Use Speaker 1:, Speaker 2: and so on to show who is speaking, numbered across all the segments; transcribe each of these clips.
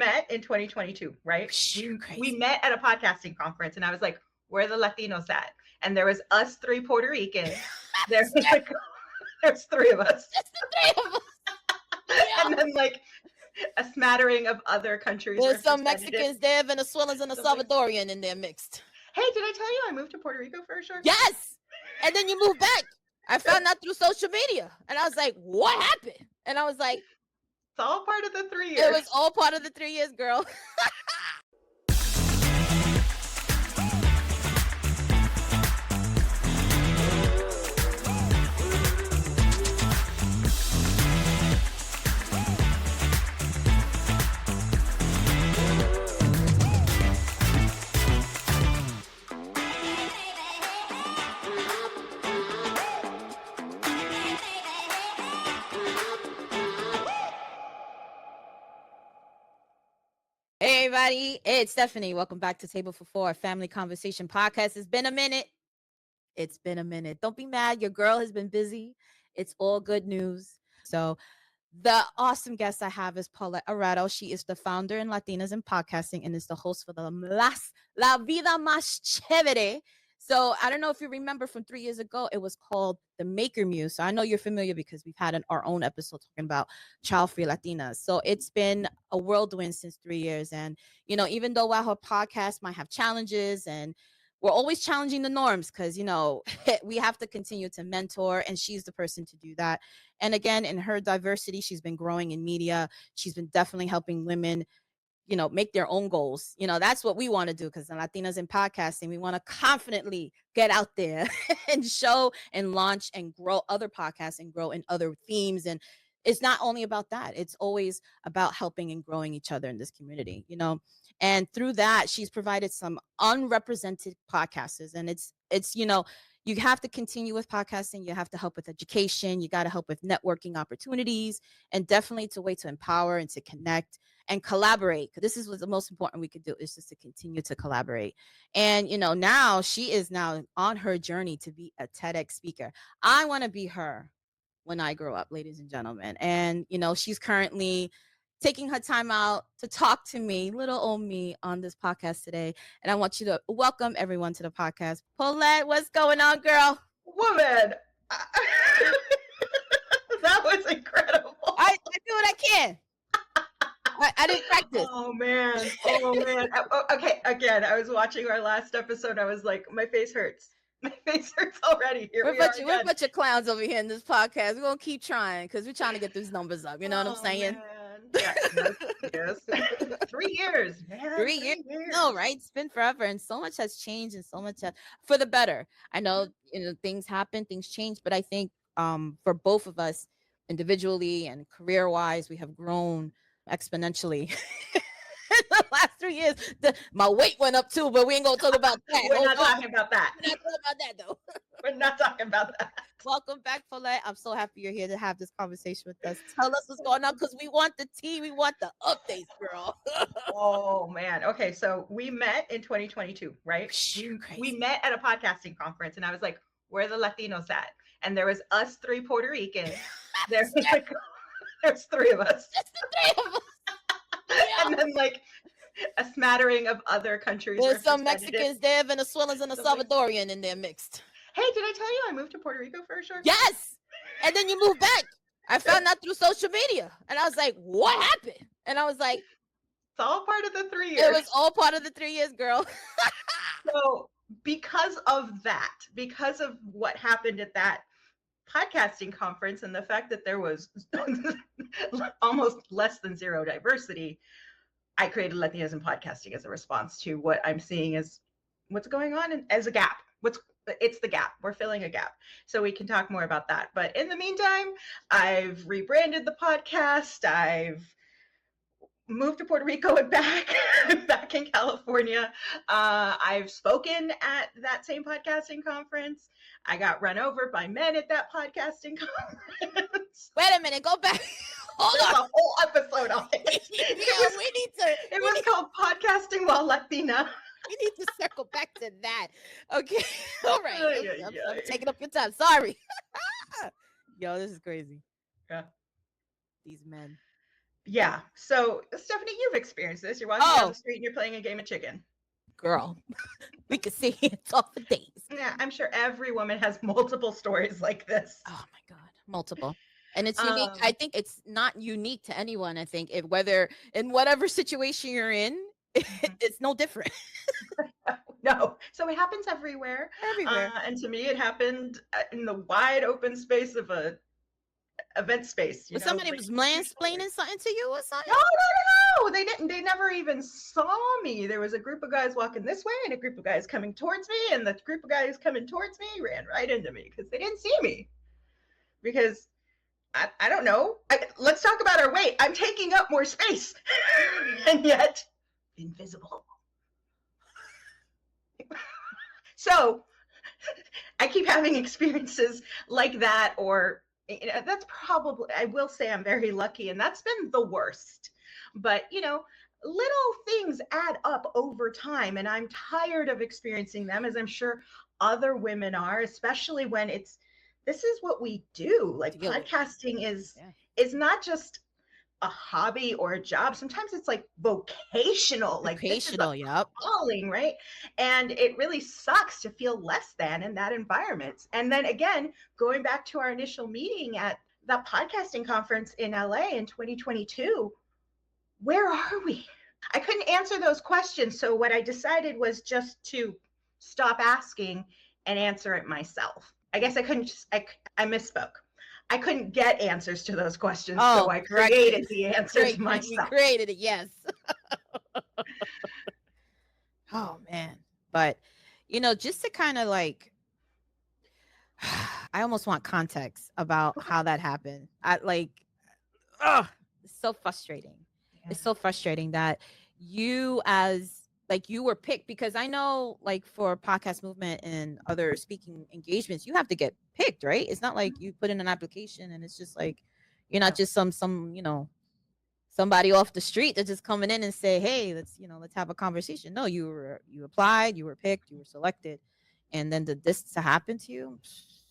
Speaker 1: met in 2022, right? We met at a podcasting conference, and I was like, where are the Latinos at? And there was us three Puerto Ricans. There's three of us.
Speaker 2: Just the three of us.
Speaker 1: Yeah. And then like a smattering of other countries.
Speaker 2: There's some Mexicans there, Venezuelans, and a Salvadorian in there mixed.
Speaker 1: Hey, did I tell you I moved to Puerto Rico for a short time?
Speaker 2: Yes. And then you moved back. I found out through social media. And I was like, what happened? And I was like,
Speaker 1: it's all part of the 3 years.
Speaker 2: It was all part of the 3 years, girl. Hey everybody, it's Stephanie. Welcome back to Table for Four, Family Conversation Podcast. It's been a minute. Don't be mad. Your girl has been busy. It's all good news. So the awesome guest I have is Paulette Erato. She is the founder in Latinas In Podcasting and is the host for the La Vida Más Chévere. So I don't know if you remember from 3 years ago, it was called the Maker Muse. So I know you're familiar because we've had our own episode talking about Childfree Latinas. So it's been a whirlwind since 3 years. And, you know, even though while her podcast might have challenges and we're always challenging the norms because, you know, we have to continue to mentor and she's the person to do that. And again, in her diversity, she's been growing in media. She's been definitely helping women, you know, make their own goals. You know, that's what we want to do because in Latinas in Podcasting, we want to confidently get out there and show and launch and grow other podcasts and grow in other themes. And it's not only about that. It's always about helping and growing each other in this community, you know. And through that, she's provided some unrepresented podcasters. And it's you know, you have to continue with podcasting. You have to help with education. You got to help with networking opportunities. And definitely it's a way to empower and to connect and collaborate. This is what the most important we could do is just to continue to collaborate. And, you know, now she is now on her journey to be a TEDx speaker. I want to be her when I grow up, ladies and gentlemen. And, you know, she's currently taking her time out to talk to me, little old me, on this podcast today. And I want you to welcome everyone to the podcast. Paulette, what's going on, girl?
Speaker 1: Woman. That was incredible.
Speaker 2: I do what I can. I didn't practice.
Speaker 1: Oh man. Okay, again, I was watching our last episode. I was like, my face hurts. My face hurts already. We're
Speaker 2: a bunch of clowns over here in this podcast. We're going to keep trying because we're trying to get these numbers up. You know what I'm saying?
Speaker 1: Man. Yes. 3 years, man.
Speaker 2: 3 years. No, right? It's been forever. And so much has changed and so much for the better. I know, you know, things happen, things change. But I think for both of us individually and career-wise, we have grown exponentially in the last 3 years. My weight went up too, but we ain't gonna talk about that.
Speaker 1: We're not talking about that.
Speaker 2: We're not talking about that though.
Speaker 1: We're not talking about that.
Speaker 2: Welcome back, Paulette. I'm so happy you're here to have this conversation with us. Tell us what's going on because we want the tea. We want the updates, girl.
Speaker 1: Oh man. Okay, so we met in 2022, right? We met at a podcasting conference, and I was like, where are the Latinos at? And there was us three Puerto Ricans. There's three of us.
Speaker 2: Just the three of us. Yeah.
Speaker 1: And then like a smattering of other countries.
Speaker 2: There's some Mexicans there, Venezuelans, and a Salvadorian in there mixed.
Speaker 1: Hey, did I tell you I moved to Puerto Rico for a short time?
Speaker 2: Yes. And then you moved back. I found out through social media. And I was like, what happened? And I was like,
Speaker 1: it's all part of the 3 years.
Speaker 2: It was all part of the 3 years, girl.
Speaker 1: So because of that, because of what happened at that podcasting conference and the fact that there was almost less than zero diversity, I created Latinas In Podcasting as a response to what I'm seeing as what's going on and as a gap. It's the gap. We're filling a gap. So we can talk more about that. But in the meantime, I've rebranded the podcast. I've moved to Puerto Rico and back in California. I've spoken at that same podcasting conference. I got run over by men at that podcasting conference.
Speaker 2: Wait a minute, go back.
Speaker 1: There's a whole episode on it.
Speaker 2: It
Speaker 1: was called Podcasting While Latina.
Speaker 2: We need to circle back to that. Okay. All right. I'm taking up your time. Sorry. Yo, this is crazy.
Speaker 1: Yeah.
Speaker 2: These men.
Speaker 1: Yeah. So, Stephanie, you've experienced this. You're walking down
Speaker 2: Oh,
Speaker 1: the street and you're playing a game of chicken.
Speaker 2: girl, we could sit here and talk for days.
Speaker 1: Yeah, I'm sure every woman has multiple stories like this.
Speaker 2: Oh my God, multiple. And it's unique. I think it's not unique to anyone. I think whether in whatever situation you're in, it's no different.
Speaker 1: No. So it happens everywhere.
Speaker 2: Everywhere.
Speaker 1: And to me, it happened in the wide open space of a event space.
Speaker 2: But somebody was mansplaining something to you or something?
Speaker 1: No, they didn't. They never even saw me. There was a group of guys walking this way and a group of guys coming towards me, and the group of guys coming towards me ran right into me because they didn't see me. Because I don't know. Let's talk about our weight. I'm taking up more space, and yet invisible. So I keep having experiences like that, or that's probably, I will say I'm very lucky, and that's been the worst. But little things add up over time, and I'm tired of experiencing them, as I'm sure other women are, especially when this is what we do. Like, podcasting is not just a hobby or a job. Sometimes it's like vocational, like this is a calling, right? And it really sucks to feel less than in that environment. And then again, going back to our initial meeting at the podcasting conference in LA in 2022, where are we? I couldn't answer those questions. So what I decided was just to stop asking and answer it myself. I guess I couldn't I misspoke. I couldn't get answers to those questions, so I created the answers myself.
Speaker 2: You created it, yes. Oh, man. But, just to kind of like, I almost want context about how that happened. It's so frustrating. Yeah. It's so frustrating that you you were picked, because I know, like, for podcast movement and other speaking engagements, you have to get picked, right? It's not like you put in an application and it's just like, you're not just some somebody off the street that's just coming in and say, hey, let's have a conversation. No, you applied, you were picked, you were selected. And then this to happen to you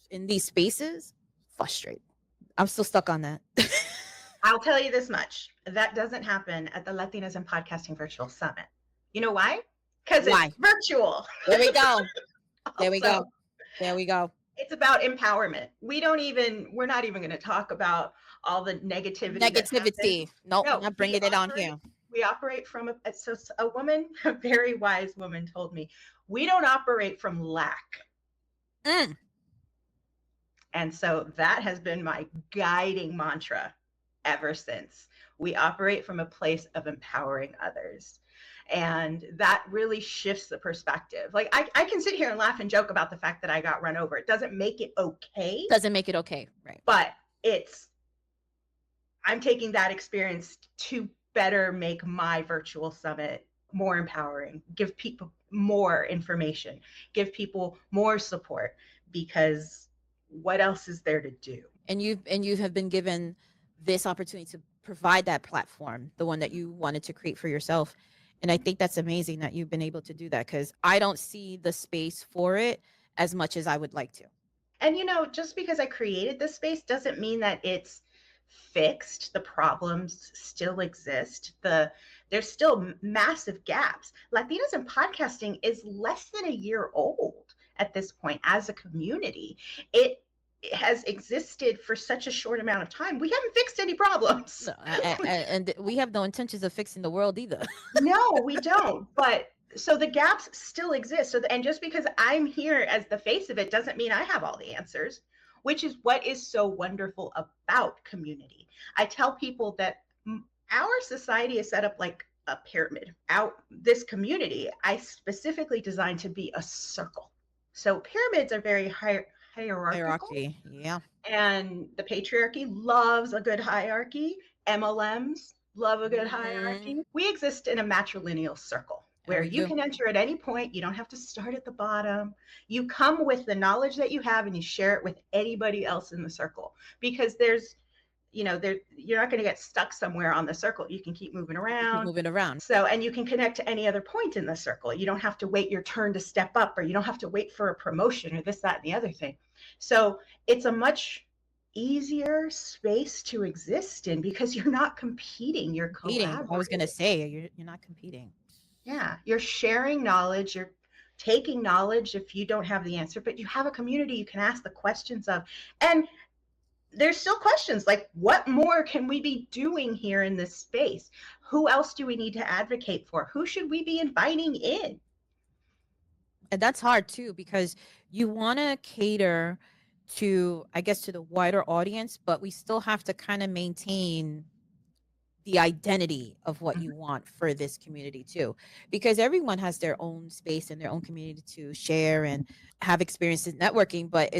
Speaker 2: in these spaces, frustrating. I'm still stuck on that.
Speaker 1: I'll tell you this much. That doesn't happen at the Latinas in Podcasting Virtual Summit. You know why? Because it's virtual.
Speaker 2: There we go. There we go. There we go.
Speaker 1: It's about empowerment. We're not even going to talk about all the negativity.
Speaker 2: Nope, I'm not bringing it on here.
Speaker 1: We operate from a woman, a very wise woman told me, we don't operate from lack. And so that has been my guiding mantra ever since. We operate from a place of empowering others. And that really shifts the perspective. Like, I can sit here and laugh and joke about the fact that I got run over. It doesn't make it okay.
Speaker 2: Doesn't make it okay, right?
Speaker 1: But I'm taking that experience to better make my virtual summit more empowering, give people more information, give people more support, because what else is there to do?
Speaker 2: And you have been given this opportunity to provide that platform, the one that you wanted to create for yourself. And I think that's amazing that you've been able to do that, because I don't see the space for it as much as I would like to.
Speaker 1: And, just because I created this space doesn't mean that it's fixed. The problems still exist. There's still massive gaps. Latinas in Podcasting is less than a year old at this point as a community. It has existed for such a short amount of time. We haven't fixed any problems.
Speaker 2: No, and we have no intentions of fixing the world either.
Speaker 1: No, we don't. But so the gaps still exist. And just because I'm here as the face of it doesn't mean I have all the answers, which is what is so wonderful about community. I tell people that our society is set up like a pyramid. This community, I specifically designed to be a circle. So pyramids are very hierarchy,
Speaker 2: yeah.
Speaker 1: And the patriarchy loves a good hierarchy. MLMs love a good hierarchy. We exist in a matrilineal circle where you can enter at any point. You don't have to start at the bottom. You come with the knowledge that you have and you share it with anybody else in the circle, because you're not going to get stuck somewhere on the circle. You can keep moving around. So, and you can connect to any other point in the circle. You don't have to wait your turn to step up, or you don't have to wait for a promotion or this, that, and the other thing. So it's a much easier space to exist in because you're not competing, you're
Speaker 2: Competing. I was
Speaker 1: collaborating.
Speaker 2: gonna say you're not competing.
Speaker 1: Yeah, you're sharing knowledge, you're taking knowledge if you don't have the answer, but you have a community you can ask the questions of. And there's still questions like, what more can we be doing here in this space? Who else do we need to advocate for? Who should we be inviting in?
Speaker 2: And that's hard too, because you want to cater to, I guess, to the wider audience, but we still have to kind of maintain the identity of what you want for this community too, because everyone has their own space and their own community to share and have experiences networking. But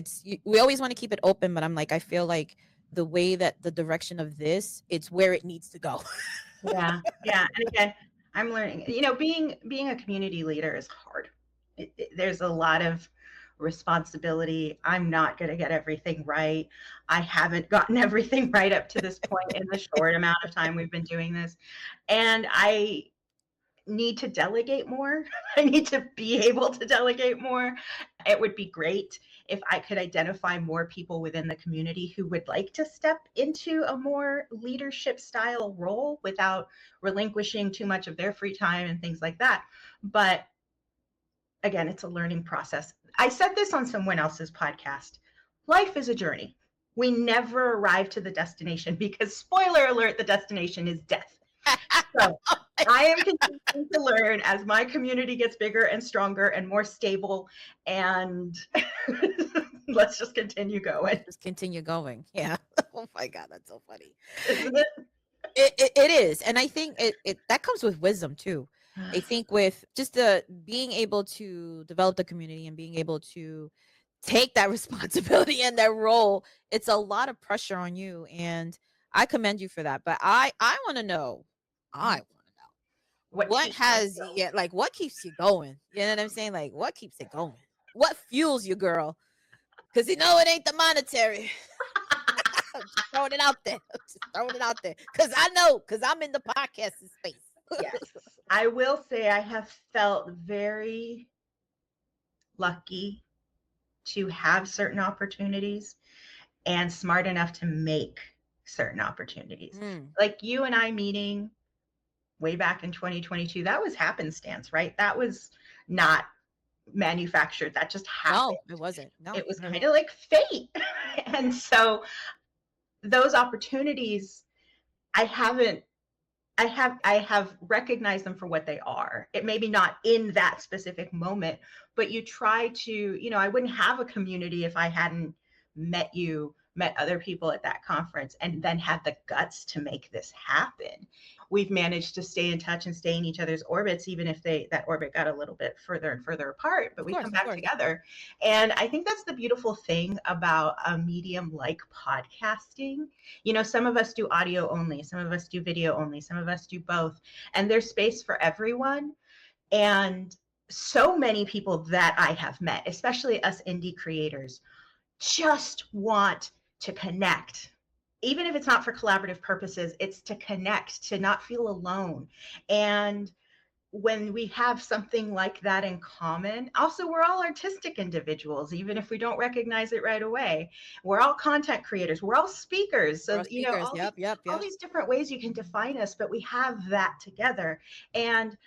Speaker 2: we always want to keep it open, but I'm like, I feel like the way that the direction of this, it's where it needs to go.
Speaker 1: Yeah, yeah. And again, I'm learning, being a community leader is hard. There's a lot of responsibility. I'm not going to get everything right. I haven't gotten everything right up to this point in the short amount of time we've been doing this. And I need to delegate more. I need to be able to delegate more. It would be great if I could identify more people within the community who would like to step into a more leadership style role without relinquishing too much of their free time and things like that. But again, it's a learning process. I said this on someone else's podcast. Life is a journey. We never arrive to the destination because, spoiler alert, the destination is death. So I am continuing to learn as my community gets bigger and stronger and more stable. And let's just continue going.
Speaker 2: Just continue going. Yeah. Oh my God, that's so funny.
Speaker 1: Isn't it?
Speaker 2: It is. And I think it that comes with wisdom too. I think with just the being able to develop the community and being able to take that responsibility and that role, it's a lot of pressure on you. And I commend you for that. But I want to know, I want to know what
Speaker 1: keeps
Speaker 2: has
Speaker 1: you going?
Speaker 2: yeah, like what keeps you going? You know what I'm saying? Like what keeps it going? What fuels you, girl? Because you know it ain't the monetary. I'm just throwing it out there. I'm just throwing it out there. Because I know, because I'm in the podcasting space.
Speaker 1: Yes. I will say I have felt very lucky to have certain opportunities and smart enough to make certain opportunities. Like you and I meeting way back in 2022, that was happenstance, right? That was not manufactured. That just happened.
Speaker 2: No, it wasn't. No,
Speaker 1: it was kind of like fate. And so those opportunities, I have recognized them for what they are. It maybe not in that specific moment, but you try to, I wouldn't have a community if I hadn't met other people at that conference, and then had the guts to make this happen. We've managed to stay in touch and stay in each other's orbits, even if that orbit got a little bit further and further apart, but we come back together. And I think that's the beautiful thing about a medium like podcasting. Some of us do audio only, some of us do video only, some of us do both, and there's space for everyone. And so many people that I have met, especially us indie creators, just want to connect. Even if it's not for collaborative purposes, it's to connect, to not feel alone. And when we have something like that in common, also, we're all artistic individuals, even if we don't recognize it right away. We're all content creators. We're all speakers. So, all these different ways you can define us, but we have that together. And,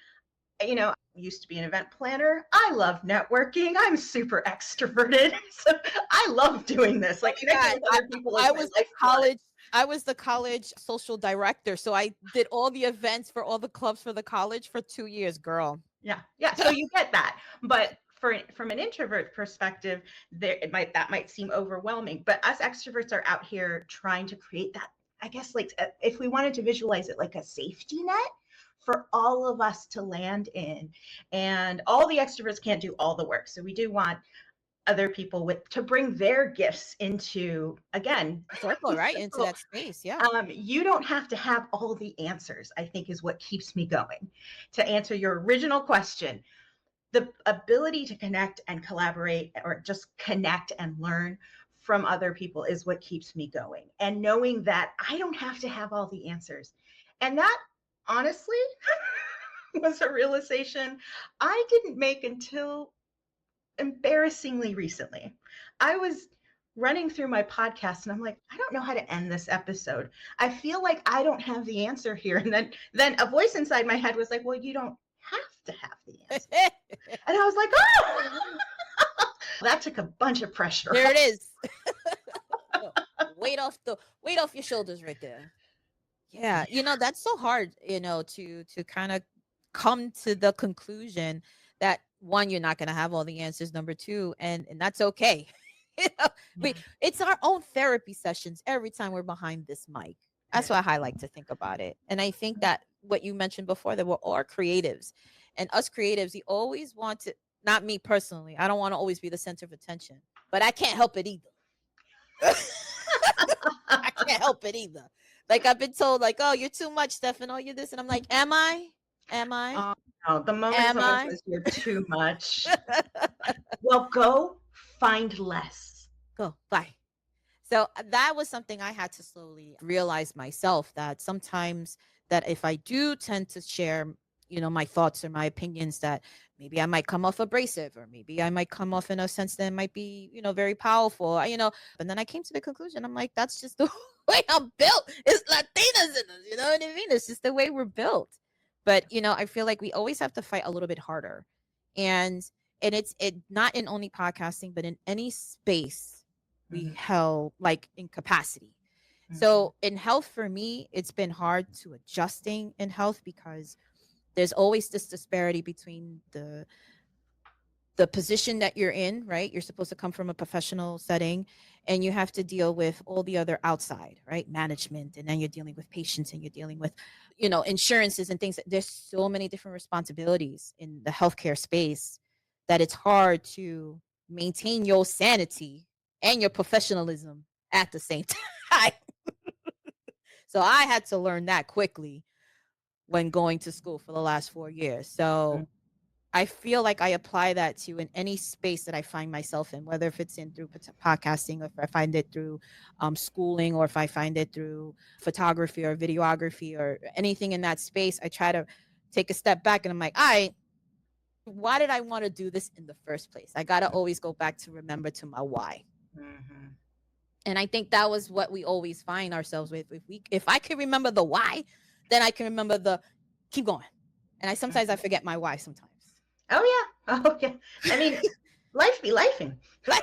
Speaker 1: used to be an event planner. I love networking. I'm super extroverted. So I love doing this. Like, connecting with other people.
Speaker 2: I was like college. I was the college social director. So I did all the events for all the clubs for the college for 2 years, girl.
Speaker 1: Yeah. Yeah. So you get that. But from an introvert perspective, that might seem overwhelming. But us extroverts are out here trying to create that, I guess, like if we wanted to visualize it like a safety net for all of us to land in. And all the extroverts can't do all the work. So we do want other people to bring their gifts into, again,
Speaker 2: circle, right? Into that space. Yeah.
Speaker 1: You don't have to have all the answers, I think, is what keeps me going. To answer your original question, the ability to connect and collaborate, or just connect and learn from other people, is what keeps me going. And knowing that I don't have to have all the answers. And that, honestly, was a realization I didn't make until embarrassingly recently. I was running through my podcast and I'm like, I don't know how to end this episode. I feel like I don't have the answer here. And then a voice inside my head was like, well, you don't have to have the answer. And I was like, oh, that took a bunch of pressure
Speaker 2: There
Speaker 1: off.
Speaker 2: it is. weight off your shoulders right there. Yeah, that's so hard, to kind of come to the conclusion that one, you're not going to have all the answers. Number two, and that's okay. It's our own therapy sessions every time we're behind this mic. That's how I like to think about it. And I think that what you mentioned before, that we're all creatives, and us creatives, we always want to, not me personally, I don't want to always be the center of attention, but I can't help it either. I can't help it either. Like, I've been told, like, oh, you're too much, Stefano, you're this. And I'm like, am I?
Speaker 1: Oh, no, the moment someone says you're too much, well, go find less.
Speaker 2: Go, bye. So that was something I had to slowly realize myself, that sometimes that if I do tend to share, my thoughts or my opinions, that maybe I might come off abrasive, or maybe I might come off in a sense that might be, very powerful, but then I came to the conclusion, I'm like, that's just the way I'm built. It's Latinas in us, you know what I mean? It's just the way we're built. But, I feel like we always have to fight a little bit harder. And it's not in only podcasting, but in any space we held, like, in capacity. So in health, for me, it's been hard to adjusting in health, because there's always this disparity between the position that you're in, right? You're supposed to come from a professional setting, and you have to deal with all the other outside, right? Management, and then you're dealing with patients, and you're dealing with, insurances and things. There's so many different responsibilities in the healthcare space that it's hard to maintain your sanity and your professionalism at the same time. So I had to learn that quickly when going to school for the last 4 years. So I feel like I apply that to in any space that I find myself in, whether if it's in through podcasting, or if I find it through schooling, or if I find it through photography or videography or anything in that space. I try to take a step back, and I'm like, all right, why did I want to do this in the first place? I got to always go back to remember to my why. And I think that was what we always find ourselves with. If I can remember the why, then I can remember the keep going. And sometimes I forget my why sometimes.
Speaker 1: Oh yeah. I mean, life be lifing.
Speaker 2: That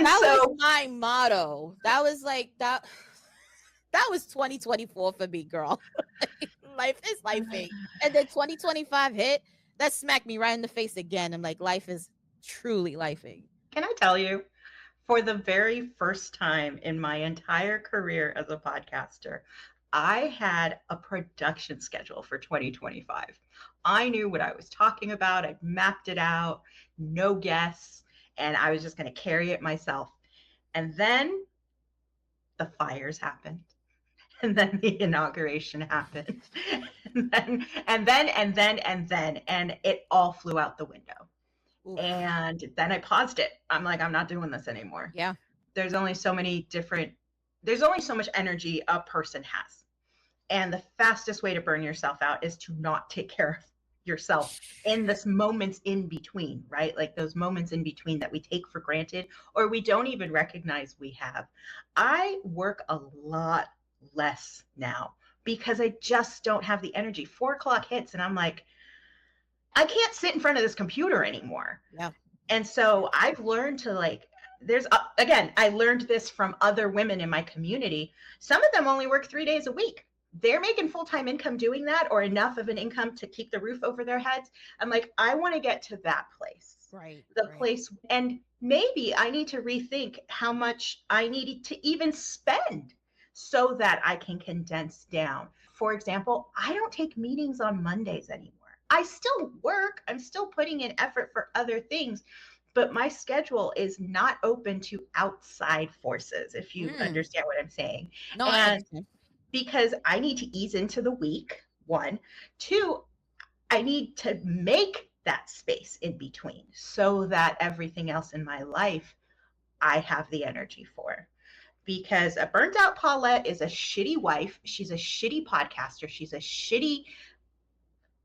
Speaker 2: was my motto. That was like that. That was 2024 for me, girl. Life is lifing. And then 2025 hit. That smacked me right in the face again. I'm like, life is truly lifing.
Speaker 1: Can I tell you, for the very first time in my entire career as a podcaster, I had a production schedule for 2025. I knew what I was talking about. I'd mapped it out, no guess, and I was just going to carry it myself. And then the fires happened. And then the inauguration happened. And it all flew out the window. Oof. And then I paused it. I'm like, I'm not doing this anymore.
Speaker 2: Yeah.
Speaker 1: There's only so much energy a person has. And the fastest way to burn yourself out is to not take care of yourself in this moments in between, right? Like those moments in between that we take for granted, or we don't even recognize we have. I work a lot less now because I just don't have the energy. 4 o'clock hits and I'm like, I can't sit in front of this computer anymore.
Speaker 2: Yeah.
Speaker 1: And so I've learned to I learned this from other women in my community. Some of them only work 3 days a week. They're making full-time income doing that, or enough of an income to keep the roof over their heads. I'm like, I want to get to that place.
Speaker 2: Right.
Speaker 1: Place. And maybe I need to rethink how much I need to even spend so that I can condense down. For example, I don't take meetings on Mondays anymore. I still work. I'm still putting in effort for other things, but my schedule is not open to outside forces, if you understand what I'm saying.
Speaker 2: No, I understand.
Speaker 1: Because I need to ease into the week, 1. 2, I need to make that space in between so that everything else in my life I have the energy for. Because a burnt out Paulette is a shitty wife. She's a shitty podcaster. She's a shitty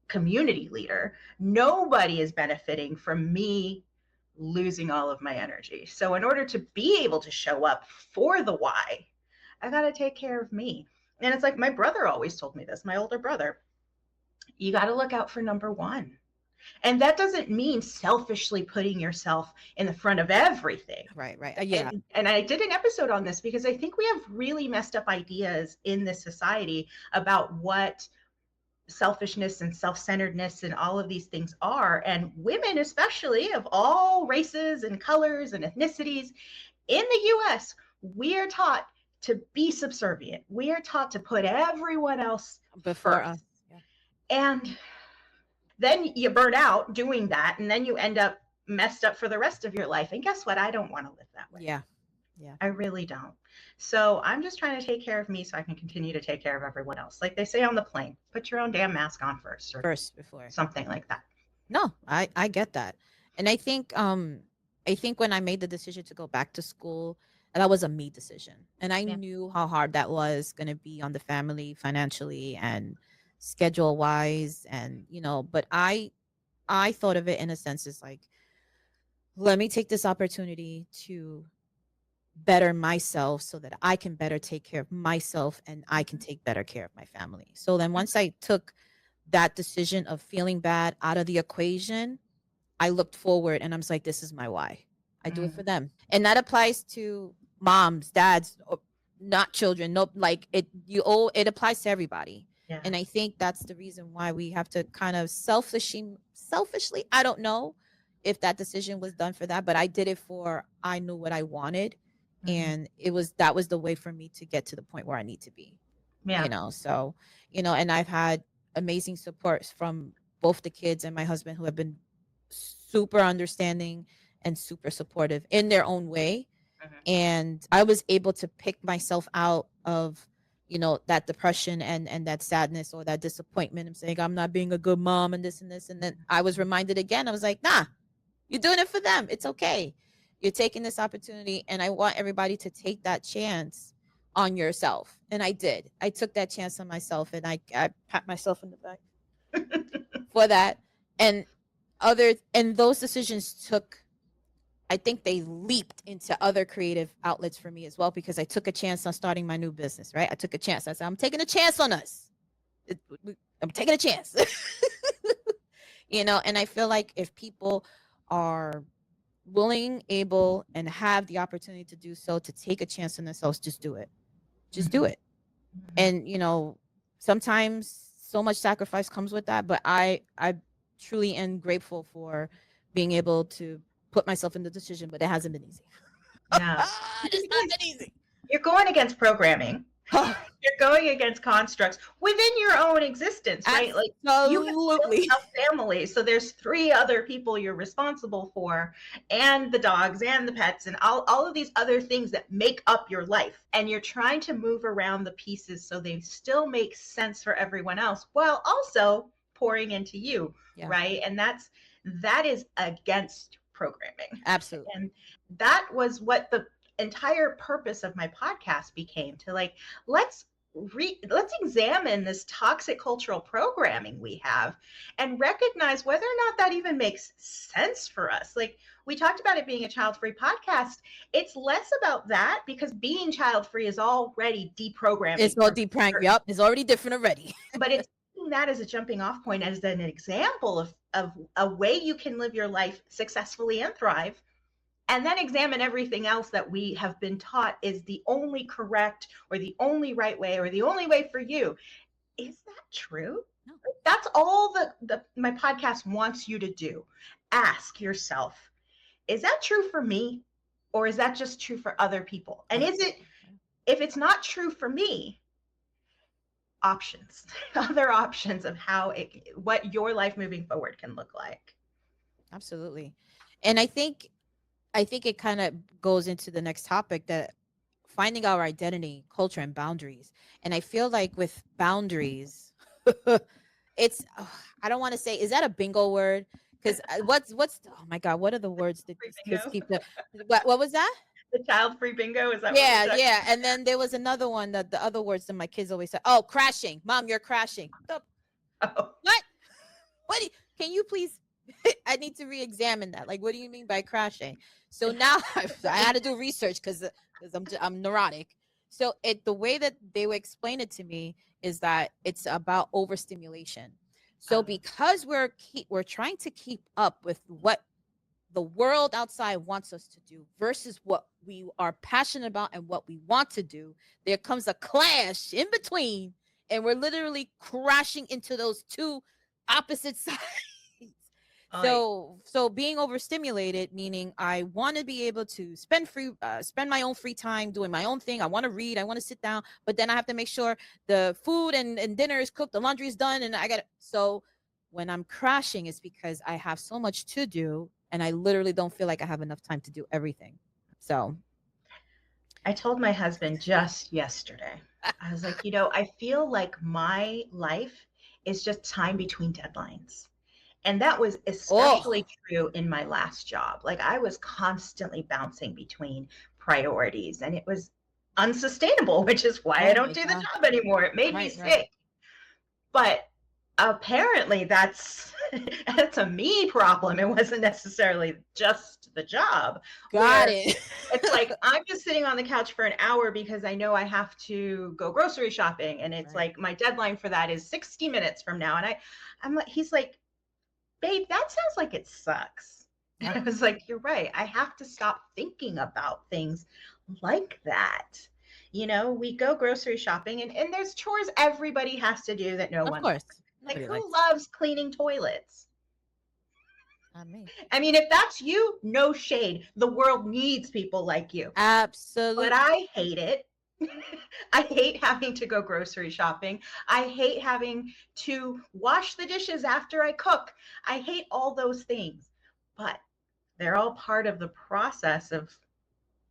Speaker 1: community leader. Nobody is benefiting from me losing all of my energy. So in order to be able to show up for the why, I got to take care of me. And it's like my brother always told me this, my older brother, you got to look out for number one. And that doesn't mean selfishly putting yourself in the front of everything.
Speaker 2: Right. Yeah.
Speaker 1: And I did an episode on this because I think we have really messed up ideas in this society about what selfishness and self-centeredness and all of these things are. And women, especially of all races and colors and ethnicities in the US, we are taught to be subservient. We are taught to put everyone else
Speaker 2: Before
Speaker 1: first.
Speaker 2: us. Yeah.
Speaker 1: And then you burn out doing that, and then you end up messed up for the rest of your life. And guess what? I don't want to live that way.
Speaker 2: Yeah.
Speaker 1: I really don't. So I'm just trying to take care of me so I can continue to take care of everyone else. Like they say on the plane, put your own damn mask on first, or
Speaker 2: before
Speaker 1: something like that.
Speaker 2: No, I get that. And I think when I made the decision to go back to school, that was a me decision. And I knew how hard that was going to be on the family financially and schedule wise, and but I thought of it in a sense as like, let me take this opportunity to better myself so that I can better take care of myself and I can take better care of my family. So then once I took that decision of feeling bad out of the equation, I looked forward and I'm like, this is my why. I do it for them. And that applies to moms, dads, not children. No, like it applies to everybody.
Speaker 1: Yeah.
Speaker 2: And I think that's the reason why we have to kind of selfishly, I don't know if that decision was done for that, but I did it for, I knew what I wanted. And that was the way for me to get to the point where I need to be.
Speaker 1: Yeah.
Speaker 2: So, and I've had amazing support from both the kids and my husband, who have been super understanding and super supportive in their own way. And I was able to pick myself out of, that depression and that sadness or that disappointment. I'm saying I'm not being a good mom and this and this. And then I was reminded again, I was like, nah, you're doing it for them. It's okay. You're taking this opportunity. And I want everybody to take that chance on yourself. And I did. I took that chance on myself, and I pat myself in the back for that. And those decisions I think they leaped into other creative outlets for me as well, because I took a chance on starting my new business, right? I took a chance. I said, I'm taking a chance on us. I'm taking a chance. And I feel like if people are willing, able, and have the opportunity to do so, to take a chance on themselves, just do it. Just do it. And, sometimes so much sacrifice comes with that, but I truly am grateful for being able to put myself in the decision, but it hasn't been easy.
Speaker 1: Yeah.
Speaker 2: It's not been easy.
Speaker 1: You're going against programming. You're going against constructs within your own existence, right? Like you have built a family, so there's 3 other people you're responsible for, and the dogs and the pets and all of these other things that make up your life. And you're trying to move around the pieces so they still make sense for everyone else, while also pouring into you, right? And that is against programming.
Speaker 2: Absolutely.
Speaker 1: And that was what the entire purpose of my podcast became, to like, let's examine this toxic cultural programming we have and recognize whether or not that even makes sense for us. Like we talked about it being a child-free podcast. It's less about that, because being child-free is already deprogramming.
Speaker 2: It's all deprogramming. Yep. It's already different already.
Speaker 1: But it's that as a jumping off point, as an example of a way you can live your life successfully and thrive, and then examine everything else that we have been taught is the only correct or the only right way or the only way for you. Is that true?
Speaker 2: No.
Speaker 1: That's all my podcast wants you to do. Ask yourself, is that true for me, or is that just true for other people? And if it's not true for me, other options of what your life moving forward can look like.
Speaker 2: Absolutely. And I think it kind of goes into the next topic, that finding our identity, culture, and boundaries. And I feel like with boundaries, it's, I don't want to say, is that a bingo word? Because what's, oh my God, what are the words that just keep what was that?
Speaker 1: The child-free bingo, is that
Speaker 2: yeah. And then there was another one, that the other words that my kids always say, oh, crashing. Mom, you're crashing. What? Can you please? I need to re-examine that. Like, what do you mean by crashing? So now I had to do research because I'm neurotic. So the way that they would explain it to me is that it's about overstimulation. So because we're trying to keep up with what the world outside wants us to do versus what we are passionate about and what we want to do, there comes a clash in between, and we're literally crashing into those two opposite sides. So being overstimulated, meaning I want to be able to spend my own free time doing my own thing. I want to read, I want to sit down, but then I have to make sure the food and dinner is cooked, the laundry is done, and so when I'm crashing, it's because I have so much to do and I literally don't feel like I have enough time to do everything. So
Speaker 1: I told my husband just yesterday, I was like, I feel like my life is just time between deadlines. And that was especially true in my last job. Like I was constantly bouncing between priorities and it was unsustainable, which is why I don't do the job anymore. It made me sick. But apparently that's a me problem. It wasn't necessarily just the job.
Speaker 2: Got it.
Speaker 1: It's like I'm just sitting on the couch for an hour because I know I have to go grocery shopping, and it's like my deadline for that is 60 minutes from now. And I'm like, he's like, babe, that sounds like it sucks. And I was like, you're right. I have to stop thinking about things like that. We go grocery shopping and there's chores everybody has to do that no one likes. Like who loves cleaning toilets?
Speaker 2: Not me.
Speaker 1: I mean, if that's you, no shade. The world needs people like you.
Speaker 2: Absolutely.
Speaker 1: But I hate it. I hate having to go grocery shopping. I hate having to wash the dishes after I cook. I hate all those things, but they're all part of the process of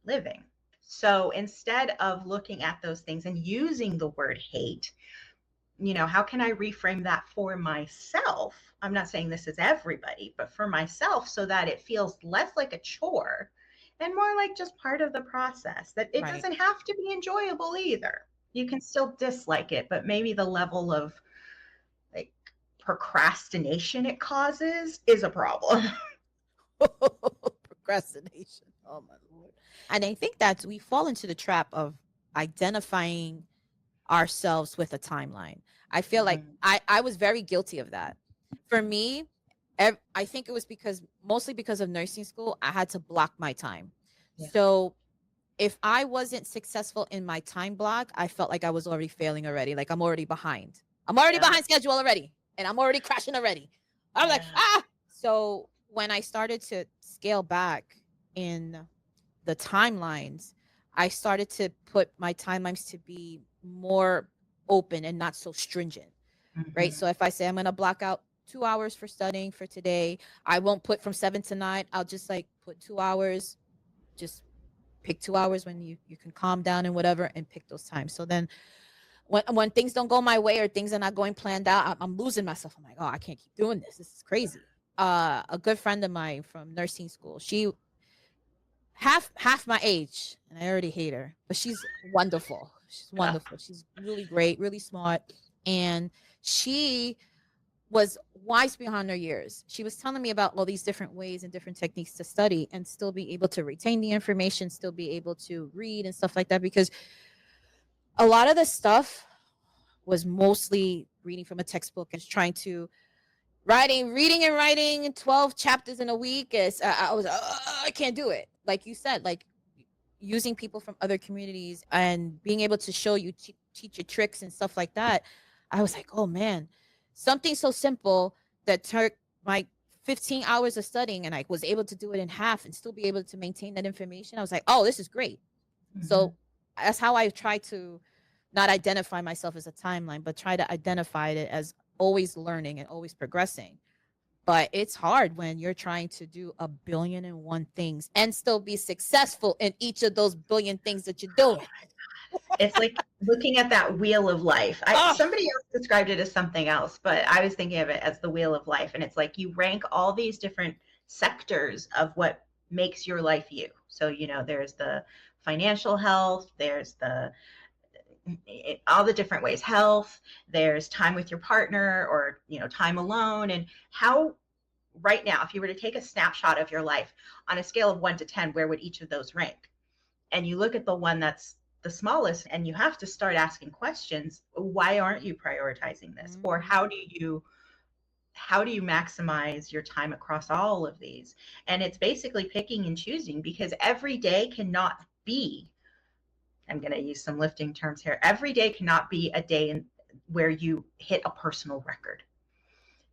Speaker 1: living. So instead of looking at those things and using the word hate, how can I reframe that for myself? I'm not saying this is everybody, but for myself, so that it feels less like a chore and more like just part of the process, that it doesn't have to be enjoyable either. You can still dislike it, but maybe the level of like procrastination it causes is a problem.
Speaker 2: Procrastination. Oh my Lord. And I think that we fall into the trap of identifying ourselves with a timeline. I feel like I was very guilty of that. For me, I think it was mostly because of nursing school, I had to block my time. Yeah. So if I wasn't successful in my time block, I felt like I was already failing already. Like I'm already behind. I'm already behind schedule already. And I'm already crashing already. I'm like, So when I started to scale back in the timelines, I started to put my timelines to be more open and not so stringent. Right. So if I say I'm going to block out 2 hours for studying for today, I won't put from 7 to 9. I'll just like put 2 hours, just pick 2 hours when you can calm down and whatever, and pick those times. So then when things don't go my way or things are not going planned out, I'm losing myself. I'm like, oh, I can't keep doing this. This is crazy. A good friend of mine from nursing school, she half my age, and I already hate her, but she's wonderful. She's wonderful. She's really great, really smart. And she was wise beyond her years. She was telling me about all these different ways and different techniques to study and still be able to retain the information, still be able to read and stuff like that, because a lot of the stuff was mostly reading from a textbook and trying to reading and writing 12 chapters in a week. I was I can't do it. Like you said, like using people from other communities and being able to show you, teach you tricks and stuff like that. I was like, oh man, something so simple that took my 15 hours of studying and I was able to do it in half and still be able to maintain that information. I was like, oh, this is great. So that's how I try to not identify myself as a timeline, but try to identify it as always learning and always progressing. But it's hard when you're trying to do 1,000,000,001 things and still be successful in each of those billion things that you're doing.
Speaker 1: It's like looking at that wheel of life. Somebody else described it as something else, but I was thinking of it as the wheel of life. And it's like you rank all these different sectors of what makes your life you. So, there's the financial health, there's all the different ways, health, there's time with your partner or, time alone, and how right now, if you were to take a snapshot of your life on a scale of 1 to 10, where would each of those rank? And you look at the one that's the smallest, and you have to start asking questions. Why aren't you prioritizing this? Or how do you maximize your time across all of these? And it's basically picking and choosing, because every day cannot be, I'm going to use some lifting terms here, every day cannot be a day where you hit a personal record.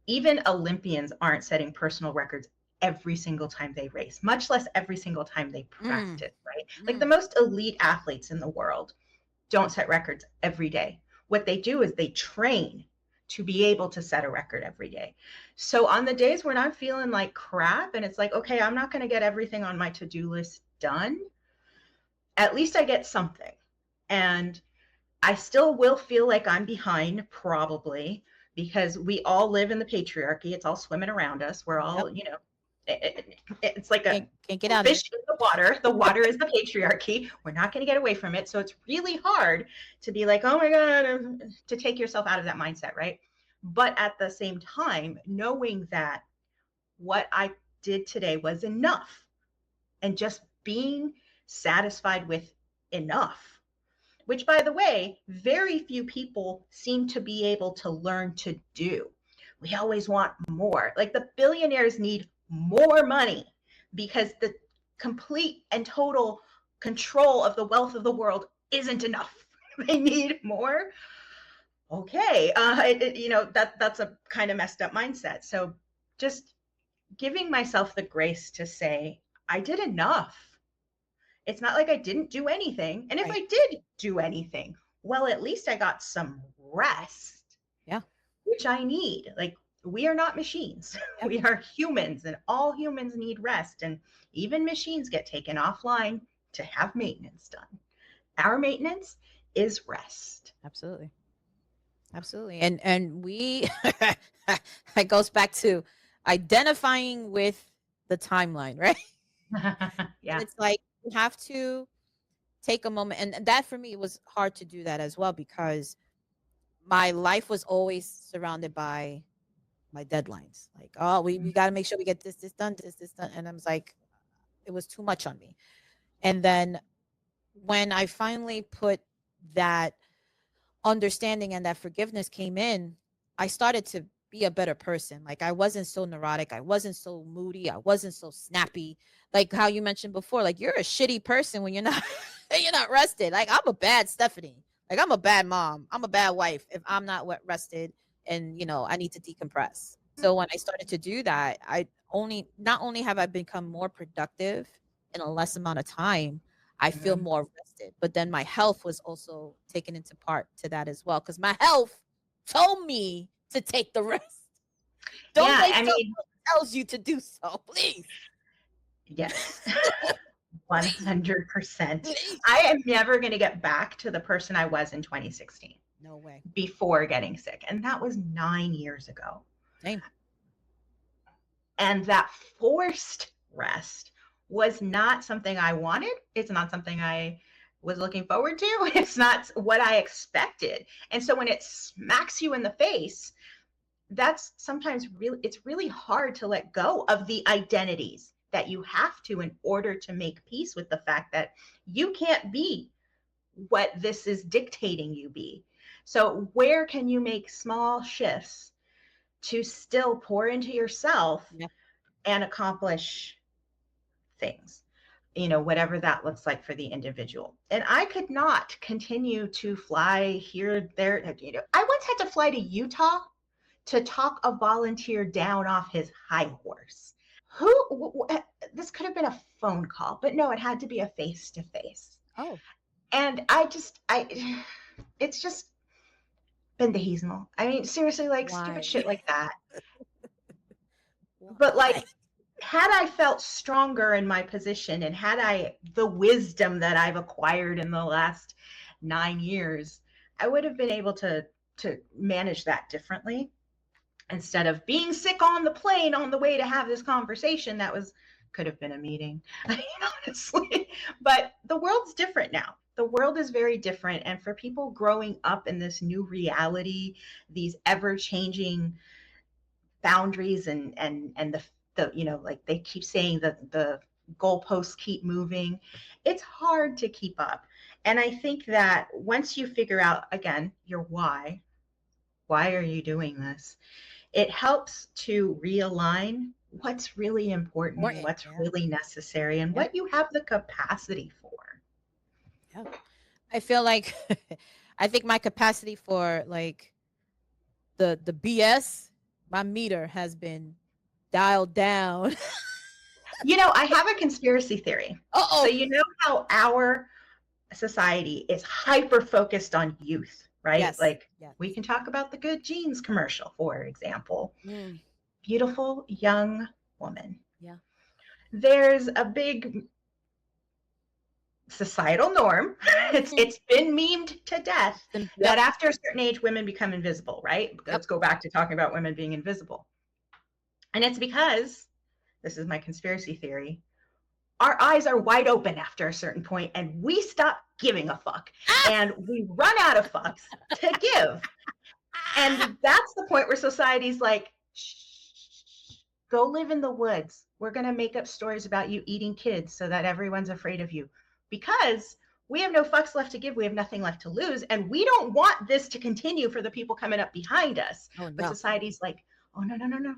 Speaker 1: Even Olympians aren't setting personal records every single time they race, much less every single time they practice, right? Like the most elite athletes in the world don't set records every day. What they do is they train to be able to set a record every day. So on the days when I'm feeling like crap and it's like, okay, I'm not going to get everything on my to-do list done, at least I get something. And I still will feel like I'm behind, probably, because we all live in the patriarchy. It's all swimming around us. We're all, it's like a
Speaker 2: can't get out
Speaker 1: fish
Speaker 2: of it.
Speaker 1: in the water. The water is the patriarchy. We're not going to get away from it. So it's really hard to be like, oh my God, to take yourself out of that mindset, right? But at the same time, knowing that what I did today was enough, and just being satisfied with enough, which, by the way, very few people seem to be able to learn to do. We always want more. Like the billionaires need more money because the complete and total control of the wealth of the world isn't enough. They need more. Okay, that's a kind of messed up mindset. So just giving myself the grace to say, I did enough. It's not like I didn't do anything. And if I did do anything, well, at least I got some rest.
Speaker 2: Yeah.
Speaker 1: Which I need. Like, we are not machines. Yep. We are humans, and all humans need rest. And even machines get taken offline to have maintenance done. Our maintenance is rest.
Speaker 2: Absolutely. Absolutely. And we, it goes back to identifying with the timeline, right?
Speaker 1: Yeah.
Speaker 2: And it's like, you have to take a moment. And that for me, it was hard to do that as well, because my life was always surrounded by my deadlines. Like, oh, we got to make sure we get this done, this done. And I was like, it was too much on me. And then when I finally put that understanding and that forgiveness came in, I started to be a better person. Like, I wasn't so neurotic. I wasn't so moody. I wasn't so snappy. Like how you mentioned before, like, you're a shitty person when you're not you're not rested. Like, I'm a bad Stephanie. Like, I'm a bad mom. I'm a bad wife if I'm not rested, and I need to decompress. So when I started to do that, not only have I become more productive in a less amount of time, I feel more rested. But then my health was also taken into part to that as well, because my health told me to take the rest. Don't wait till it tells you to do so, please.
Speaker 1: Yes. 100%. I am never going to get back to the person I was in 2016.
Speaker 2: No way. Before
Speaker 1: getting sick. And that was 9 years ago.
Speaker 2: Same.
Speaker 1: And that forced rest was not something I wanted. It's not something I was looking forward to. It's not what I expected. And so when it smacks you in the face, that's sometimes it's really hard to let go of the identities that you have to in order to make peace with the fact that you can't be what this is dictating you be. So where can you make small shifts to still pour into yourself and accomplish things, whatever that looks like for the individual? And I could not continue to fly here, there. I once had to fly to Utah to talk a volunteer down off his high horse. This could have been a phone call, but no, it had to be a face-to-face.
Speaker 2: Oh.
Speaker 1: And it's just pendejísmo. I mean, seriously, like, stupid shit like that. But like, had I felt stronger in my position, and had I the wisdom that I've acquired in the last 9 years, I would have been able to manage that differently, instead of being sick on the plane on the way to have this conversation. That could have been a meeting, honestly. But the world's different now. The world is very different. And for people growing up in this new reality, these ever-changing boundaries and the like they keep saying that the goalposts keep moving. It's hard to keep up. And I think that once you figure out, again, your why are you doing this? It helps to realign what's really important and
Speaker 2: Important.
Speaker 1: what's
Speaker 2: Yeah.
Speaker 1: really necessary and
Speaker 2: Yep.
Speaker 1: what you have the capacity for.
Speaker 2: Yeah. I feel like I think my capacity for like the BS, my meter has been dialed down.
Speaker 1: I have a conspiracy theory. So
Speaker 2: Uh-oh.
Speaker 1: you know how our society is hyper focused on youth, right?
Speaker 2: Yes.
Speaker 1: Like
Speaker 2: Yes.
Speaker 1: we can talk about the Good Genes commercial, for example.
Speaker 2: Mm,
Speaker 1: Beautiful young woman.
Speaker 2: yeah.
Speaker 1: There's a big societal norm.
Speaker 2: Mhm.
Speaker 1: It's been memed to death
Speaker 2: Yep.
Speaker 1: that after a certain age, women become invisible, right?
Speaker 2: Yep.
Speaker 1: Let's go back to talking about women being invisible. And it's because, this is my conspiracy theory, our eyes are wide open after a certain point and we stop giving a fuck and we run out of fucks to give. And that's the point where society's like, shh, go live in the woods. We're going to make up stories about you eating kids so that everyone's afraid of you because we have no fucks left to give. We have nothing left to lose. And we don't want this to continue for the people coming up behind us.
Speaker 2: Oh
Speaker 1: But
Speaker 2: no.
Speaker 1: society's like, oh, no, no, no, no.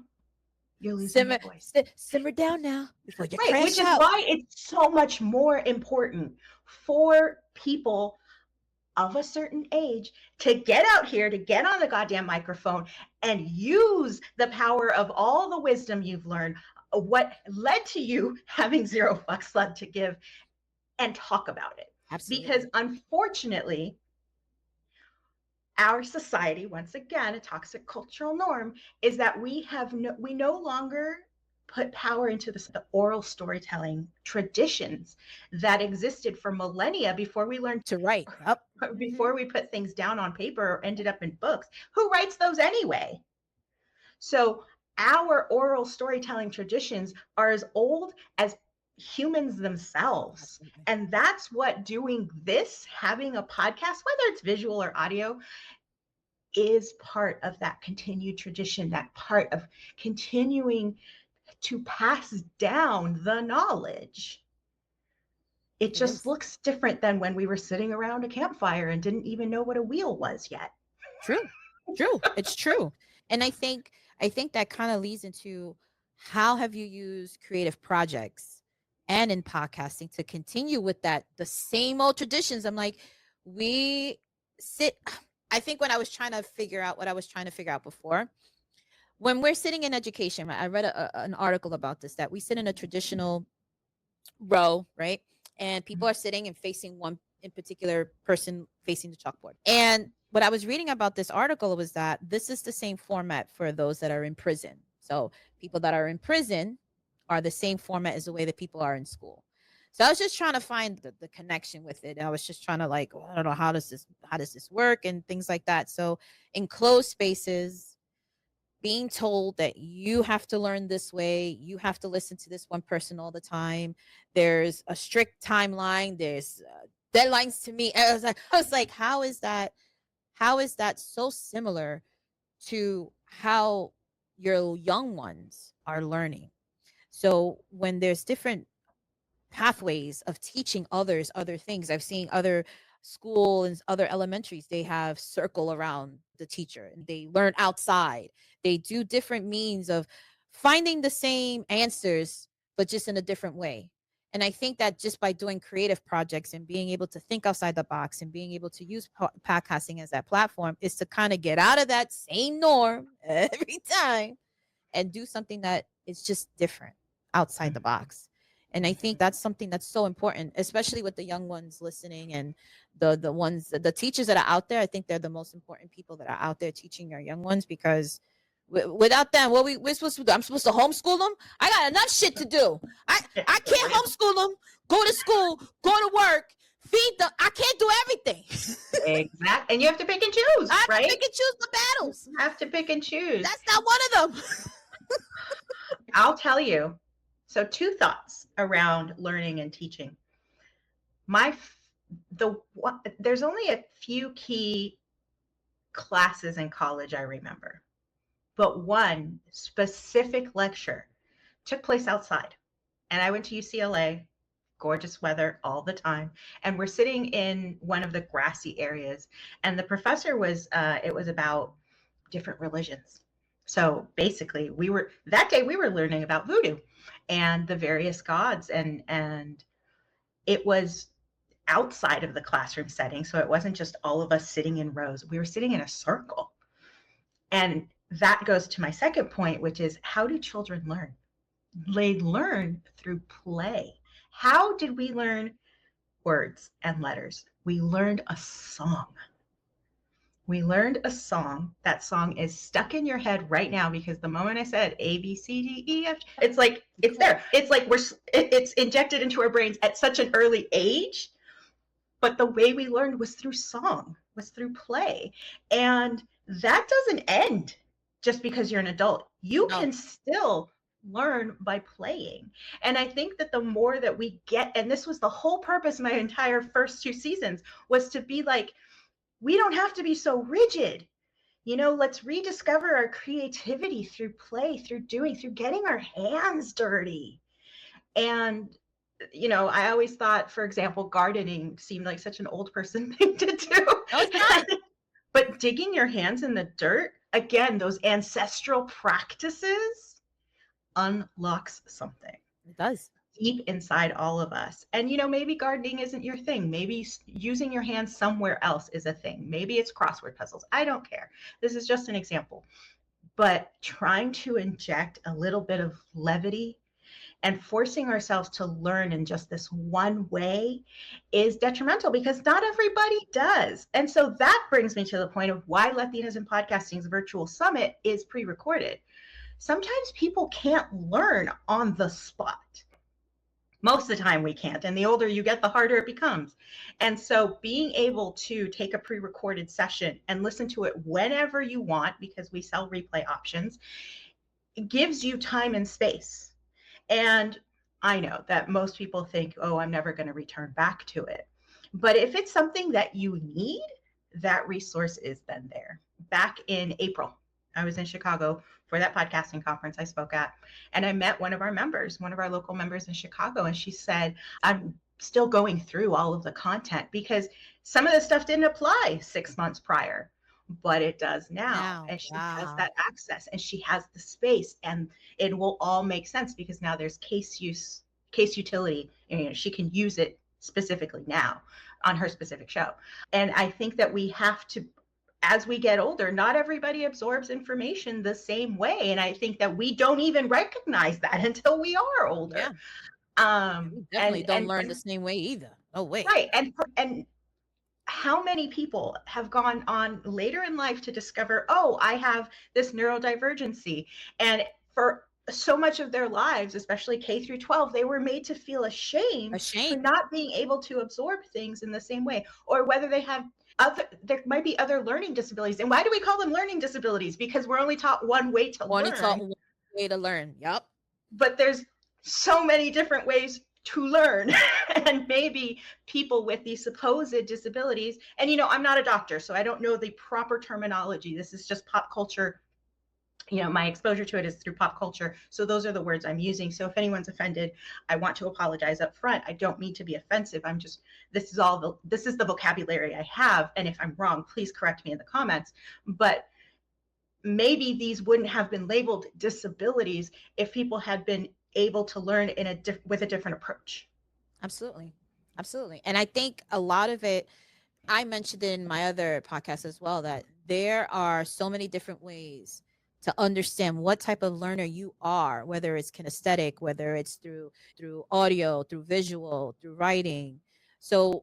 Speaker 1: You're losing
Speaker 2: Simmer,
Speaker 1: your voice.
Speaker 2: simmer down now before you
Speaker 1: Right,
Speaker 2: crash
Speaker 1: which is
Speaker 2: out.
Speaker 1: why it's so much more important for people of a certain age to get out here, to get on the goddamn microphone and use the power of all the wisdom you've learned, what led to you having zero fucks left to give, and talk about it.
Speaker 2: Absolutely.
Speaker 1: Because unfortunately, our society, once again, a toxic cultural norm, is that we no longer put power into the oral storytelling traditions that existed for millennia before we learned
Speaker 2: To write. Yep.
Speaker 1: before we put things down on paper or ended up in books. Who writes those anyway? So our oral storytelling traditions are as old as humans themselves.
Speaker 2: Absolutely.
Speaker 1: And that's what doing this, having a podcast, whether it's visual or audio, is part of that continued tradition, that part of continuing to pass down the knowledge. It just looks different than when we were sitting around a campfire and didn't even know what a wheel was yet.
Speaker 2: True. It's true. And I think that kind of leads into how have you used creative projects and in podcasting to continue with the same old traditions. I'm like, we sit I think when I was trying to figure out what I was trying to figure out before, when we're sitting in education, right, I read an article about this, that we sit in a traditional row, right? And people are sitting and facing one in particular person facing the chalkboard. And what I was reading about this article was that this is the same format for those that are in prison. So people that are in prison are the same format as the way that people are in school. So I was just trying to find the connection with it. I was just trying to like, well, I don't know, how does this work and things like that. So in closed spaces, being told that you have to learn this way, you have to listen to this one person all the time. There's a strict timeline. There's deadlines to meet. I was like, how is that so similar to how your young ones are learning? So when there's different pathways of teaching others other things, I've seen other school and other elementaries, they have circle around the teacher and they learn outside. They do different means of finding the same answers but just in a different way. And I think that just by doing creative projects and being able to think outside the box and being able to use podcasting as that platform is to kind of get out of that same norm every time and do something that is just different outside the box. And I think that's something that's so important, especially with the young ones listening and the teachers that are out there. I think they're the most important people that are out there teaching our young ones, because without them, we're supposed to do? I'm supposed to homeschool them. I got enough shit to do. I can't homeschool them, go to school, go to work, feed them. I can't do everything.
Speaker 1: Exactly. And you have to pick and choose,
Speaker 2: I have
Speaker 1: right?
Speaker 2: to pick and choose the battles.
Speaker 1: You have to pick and choose.
Speaker 2: That's not one of them.
Speaker 1: I'll tell you. So 2 thoughts around learning and teaching. There's only a few key classes in college I remember. but one specific lecture took place outside. And I went to UCLA, gorgeous weather all the time. And we're sitting in one of the grassy areas. And the professor was, it was about different religions. So basically, that day we were learning about voodoo and the various gods. And it was outside of the classroom setting. So it wasn't just all of us sitting in rows. We were sitting in a circle. And that goes to my second point, which is, how do children learn? They learn through play. How did we learn words and letters? We learned a song. We learned a song. That song is stuck in your head right now, because the moment I said A, B, C, D, E, F, it's like, it's there. It's like it's injected into our brains at such an early age. But the way we learned was through song, was through play. And that doesn't end just because you're an adult. You can still learn by playing. And I think that the more that we get, and this was the whole purpose of my entire first 2 seasons, was to be like, we don't have to be so rigid. Let's rediscover our creativity through play, through doing, through getting our hands dirty. And I always thought, for example, gardening seemed like such an old person thing to do.
Speaker 2: No, it's not.
Speaker 1: But digging your hands in the dirt, again, those ancestral practices unlocks something.
Speaker 2: It does.
Speaker 1: Deep inside all of us. And, maybe gardening isn't your thing. Maybe using your hands somewhere else is a thing. Maybe it's crossword puzzles. I don't care. This is just an example. But trying to inject a little bit of levity and forcing ourselves to learn in just this one way is detrimental, because not everybody does. And so that brings me to the point of why Latinas in Podcasting's virtual summit is pre-recorded. Sometimes people can't learn on the spot. Most of the time we can't. And the older you get, the harder it becomes. And so being able to take a pre-recorded session and listen to it whenever you want, because we sell replay options, it gives you time and space. And I know that most people think, oh, I'm never going to return back to it. But if it's something that you need, that resource is then there. Back in April, I was in Chicago for that podcasting conference I spoke at. And I met one of our local members in Chicago. And she said, I'm still going through all of the content, because some of the stuff didn't apply 6 months prior, but it does now. And she has that access, and she has the space, and it will all make sense, because now there's case utility, and she can use it specifically now on her specific show. And I think that we have to, as we get older, not everybody absorbs information the same way. And I think that we don't even recognize that until we are older.
Speaker 2: Yeah. We definitely don't learn the same way either. Oh, wait.
Speaker 1: Right. And how many people have gone on later in life to discover, oh, I have this neurodivergency. And for so much of their lives, especially K through 12, they were made to feel ashamed for not being able to absorb things in the same way, or whether they have there might be other learning disabilities. And why do we call them learning disabilities? Because we're only taught one way to learn.
Speaker 2: Only taught one way to learn. Yep.
Speaker 1: But there's so many different ways to learn. And maybe people with these supposed disabilities, and I'm not a doctor, so I don't know the proper terminology. This is just pop culture. My exposure to it is through pop culture. So those are the words I'm using. So if anyone's offended, I want to apologize up front. I don't mean to be offensive. This is the vocabulary I have. And if I'm wrong, please correct me in the comments. But maybe these wouldn't have been labeled disabilities if people had been able to learn with a different approach.
Speaker 2: Absolutely. Absolutely. And I think a lot of it, I mentioned it in my other podcast as well, that there are so many different ways to understand what type of learner you are, whether it's kinesthetic, whether it's through audio, through visual, through writing. So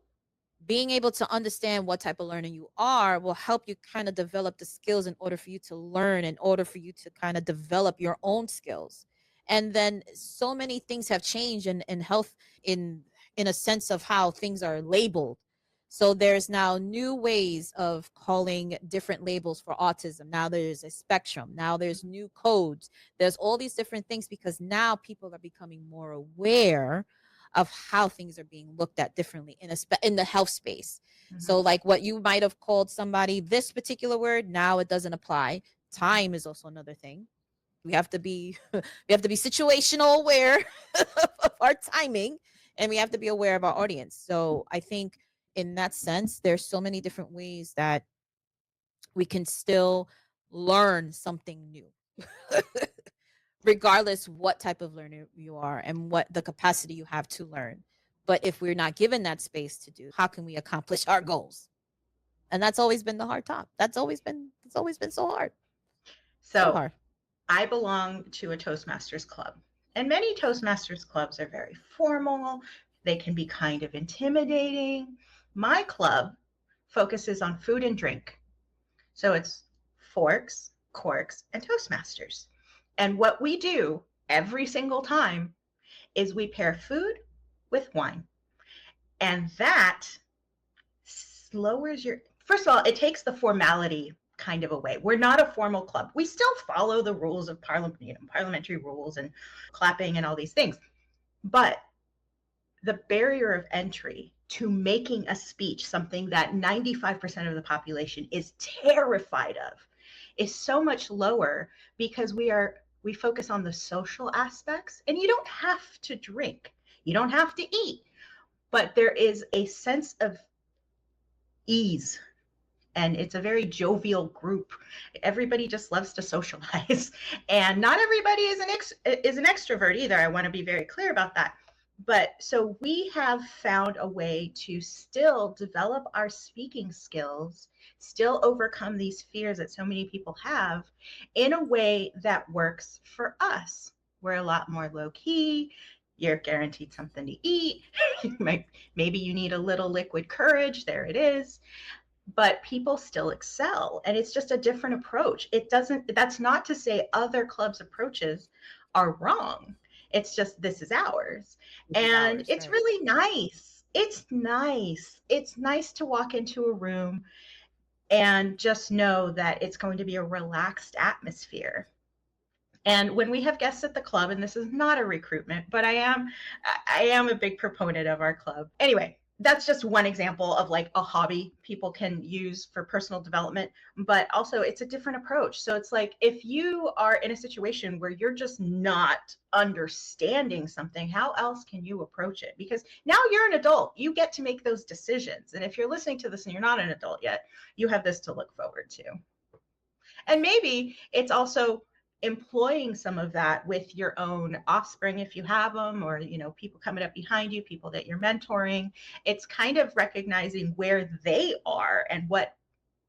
Speaker 2: being able to understand what type of learner you are will help you kind of develop the skills in order for you to learn, in order for you to kind of develop your own skills. And then so many things have changed in health, in a sense of how things are labeled. So there's now new ways of calling different labels for autism. Now there's a spectrum. Now there's new codes. There's all these different things, because now people are becoming more aware of how things are being looked at differently in the health space. Mm-hmm. So like what you might have called somebody this particular word, now it doesn't apply Time is also another thing. We have to be situational aware of our timing, and we have to be aware of our audience. So I think in that sense, there's so many different ways that we can still learn something new. Regardless what type of learner you are and what the capacity you have to learn. But if we're not given that space to do, how can we accomplish our goals? And that's always been the hard top. It's always been so hard. So
Speaker 1: So
Speaker 2: hard.
Speaker 1: I belong to a Toastmasters club, and many Toastmasters clubs are very formal. They can be kind of intimidating. My club focuses on food and drink. So it's forks, corks, and Toastmasters. And what we do every single time is we pair food with wine. And that lowers your, first of all, it takes the formality kind of away. We're not a formal club. We still follow the rules of parliamentary rules and clapping and all these things. But the barrier of entry to making a speech, something that 95% of the population is terrified of, is so much lower because we focus on the social aspects. And you don't have to drink, you don't have to eat, but there is a sense of ease, and it's a very jovial group. Everybody just loves to socialize, and not everybody is an extrovert either. I want to be very clear about that. But so we have found a way to still develop our speaking skills, still overcome these fears that so many people have in a way that works for us. We're a lot more low key. You're guaranteed something to eat. Maybe you need a little liquid courage. There it is. But people still excel, and it's just a different approach. That's not to say other clubs' approaches are wrong. It's just this is ours. And it's really nice. It's nice. It's nice to walk into a room and just know that it's going to be a relaxed atmosphere. And when we have guests at the club, and this is not a recruitment, but I am a big proponent of our club. Anyway, that's just one example of like a hobby people can use for personal development, but also it's a different approach. So it's like, if you are in a situation where you're just not understanding something, how else can you approach it? Because now you're an adult, you get to make those decisions. And if you're listening to this and you're not an adult yet, you have this to look forward to. And maybe it's also employing some of that with your own offspring if you have them, or people coming up behind you, people that you're mentoring. It's kind of recognizing where they are and what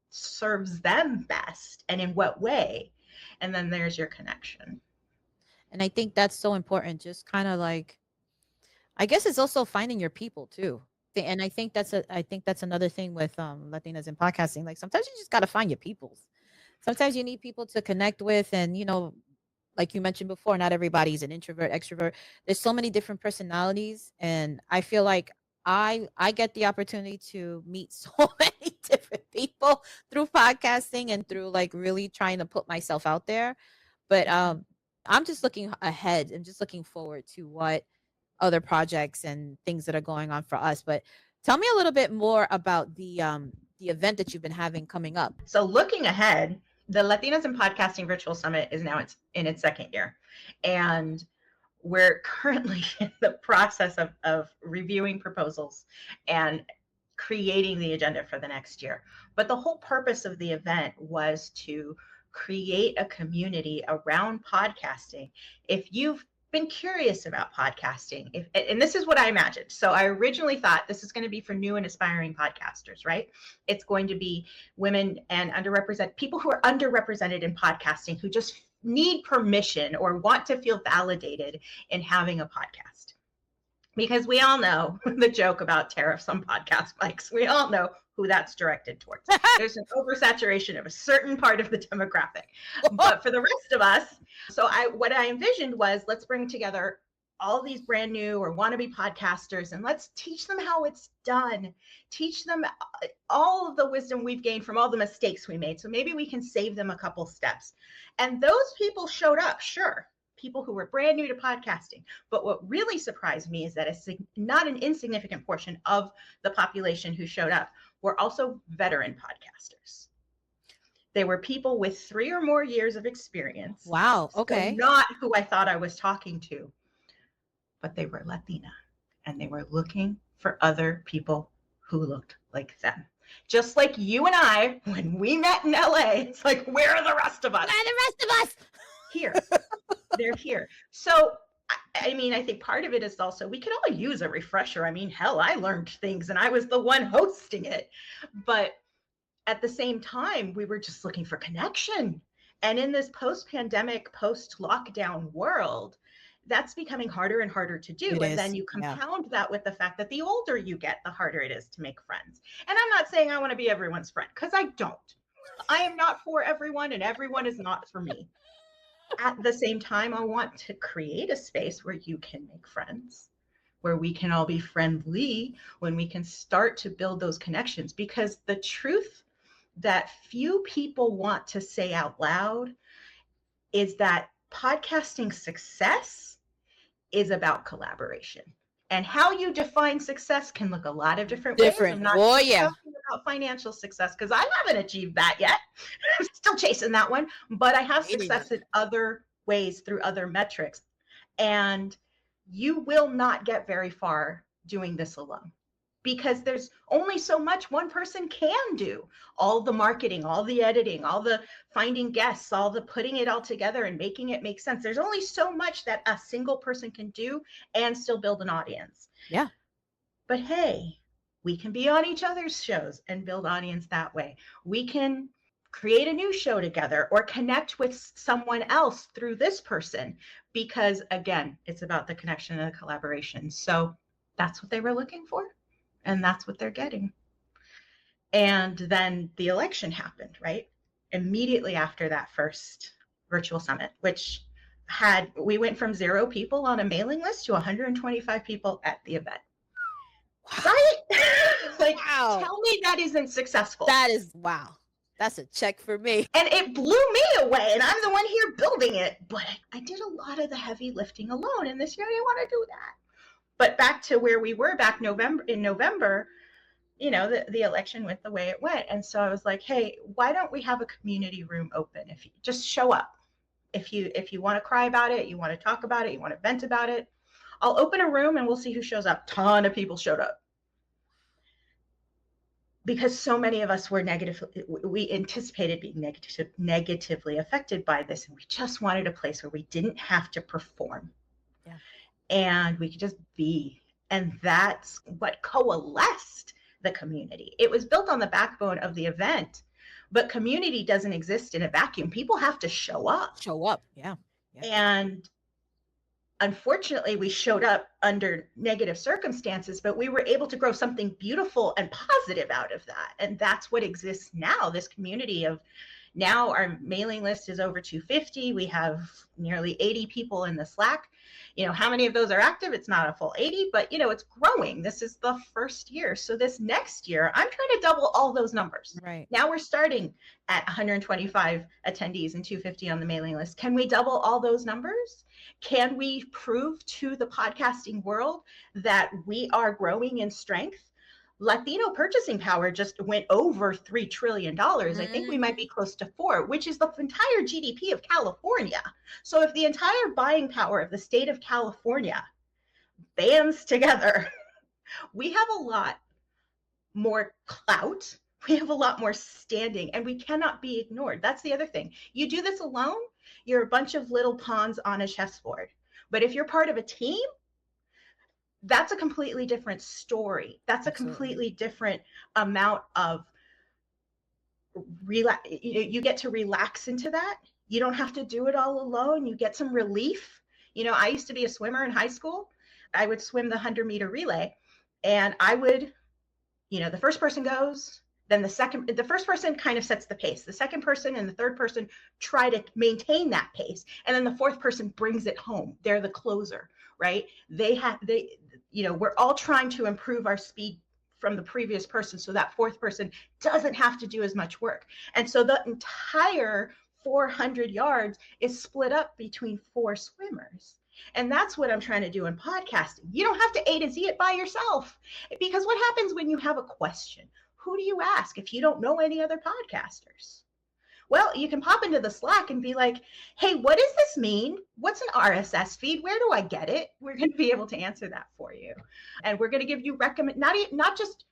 Speaker 1: serves them best and in what way, and then there's your connection.
Speaker 2: And I think that's so important. Just kind of like, I guess it's also finding your people too. And I think that's another thing with Latinas in podcasting. Like sometimes you just got to find your peoples. Sometimes you need people to connect with, and like you mentioned before, not everybody's an introvert, extrovert. There's so many different personalities, and I feel like I get the opportunity to meet so many different people through podcasting and through like really trying to put myself out there. But I'm just looking ahead and just looking forward to what other projects and things that are going on for us. But tell me a little bit more about the event that you've been having coming up.
Speaker 1: So looking ahead, the Latinas in Podcasting Virtual Summit is now in its second year. And we're currently in the process of reviewing proposals and creating the agenda for the next year. But the whole purpose of the event was to create a community around podcasting. If you've been curious about podcasting, and this is what I imagined. So I originally thought this is going to be for new and aspiring podcasters, right? It's going to be women and underrepresented people who are underrepresented in podcasting, who just need permission or want to feel validated in having a podcast. Because we all know the joke about tariffs on podcast mics. We all know who that's directed towards. There's an oversaturation of a certain part of the demographic. But for the rest of us, what I envisioned was, let's bring together all these brand new or wannabe podcasters, and let's teach them how it's done. Teach them all of the wisdom we've gained from all the mistakes we made. So maybe we can save them a couple steps. And those people showed up, sure. People who were brand new to podcasting. But what really surprised me is that not an insignificant portion of the population who showed up were also veteran podcasters. They were people with 3 or more years of experience.
Speaker 2: Wow.
Speaker 1: So
Speaker 2: Okay.
Speaker 1: not who I thought I was talking to, but they were Latina, and they were looking for other people who looked like them. Just like you and I, when we met in LA, it's like, where are the rest of us?
Speaker 2: Where are the rest of us?
Speaker 1: Here. They're here. So, I mean, I think part of it is also we could all use a refresher. I mean, hell, I learned things and I was the one hosting it. But at the same time, we were just looking for connection. And in this post-pandemic, post-lockdown world, that's becoming harder and harder to do. And then you compound that with the fact that the older you get, the harder it is to make friends. And I'm not saying I want to be everyone's friend, because I don't. I am not for everyone, and everyone is not for me. At the same time, I want to create a space where you can make friends, where we can all be friendly, when we can start to build those connections. Because the truth that few people want to say out loud is that podcasting success is about collaboration. And how you define success can look a lot of different ways. I'm not talking about financial success, because I haven't achieved that yet. I'm still chasing that one, but I have success in other ways through other metrics. And you will not get very far doing this alone, because there's only so much one person can do. All the marketing, all the editing, all the finding guests, all the putting it all together and making it make sense. There's only so much that a single person can do and still build an audience.
Speaker 2: Yeah.
Speaker 1: But hey, we can be on each other's shows and build audience that way. We can create a new show together or connect with someone else through this person, because again, it's about the connection and the collaboration. So that's what they were looking for. And that's what they're getting. And then the election happened, right? Immediately after that first virtual summit, which we went from 0 people on a mailing list to 125 people at the event. Wow. Right? Like, wow. Tell me that isn't successful.
Speaker 2: That is, wow. That's a check for me.
Speaker 1: And it blew me away, and I'm the one here building it. But I did a lot of the heavy lifting alone, and this year I didn't want to do that. But back to where we were back in November, you know, the election went the way it went. And so I was like, hey, why don't we have a community room open? If you just show up, if you want to cry about it, you want to talk about it, you want to vent about it, I'll open a room and we'll see who shows up. Ton of people showed up. Because so many of us were we anticipated being negatively affected by this. And we just wanted a place where we didn't have to perform.
Speaker 2: Yeah.
Speaker 1: And we could just be. And that's what coalesced the community. It was built on the backbone of the event, but community doesn't exist in a vacuum. People have to show up.
Speaker 2: Yeah.
Speaker 1: And unfortunately, we showed up under negative circumstances, but we were able to grow something beautiful and positive out of that. And that's what exists now, this community of now our mailing list is over 250. We have nearly 80 people in the Slack. You know, how many of those are active? It's not a full 80, but you know, it's growing. This is the first year. So this next year, I'm trying to double all those numbers.
Speaker 2: Right.
Speaker 1: Now we're starting at 125 attendees and 250 on the mailing list. Can we double all those numbers? Can we prove to the podcasting world that we are growing in strength? Latino purchasing power just went over $3 trillion. I think we might be close to 4, which is the entire GDP of California. So if the entire buying power of the state of California bands together, we have a lot more clout. We have a lot more standing, and we cannot be ignored. That's the other thing. You do this alone, you're a bunch of little pawns on a chessboard. But if you're part of a team, that's a completely different story. That's
Speaker 2: Absolutely.
Speaker 1: A completely different amount of you get to relax into that. You don't have to do it all alone. You get some relief. You know, I used to be a swimmer in high school. I would swim the 100-meter relay, and I would, you know, the first person goes, then the first person kind of sets the pace. The second person and the third person try to maintain that pace. And then the fourth person brings it home. They're the closer, right? You know, we're all trying to improve our speed from the previous person, so that fourth person doesn't have to do as much work. And so the entire 400 yards is split up between 4 swimmers. And that's what I'm trying to do in podcasting. You don't have to A to Z it by yourself, because what happens when you have a question? Who do you ask if you don't know any other podcasters? Well, you can pop into the Slack and be like, hey, what does this mean? What's an RSS feed? Where do I get it? We're going to be able to answer that for you. And we're going to give you not just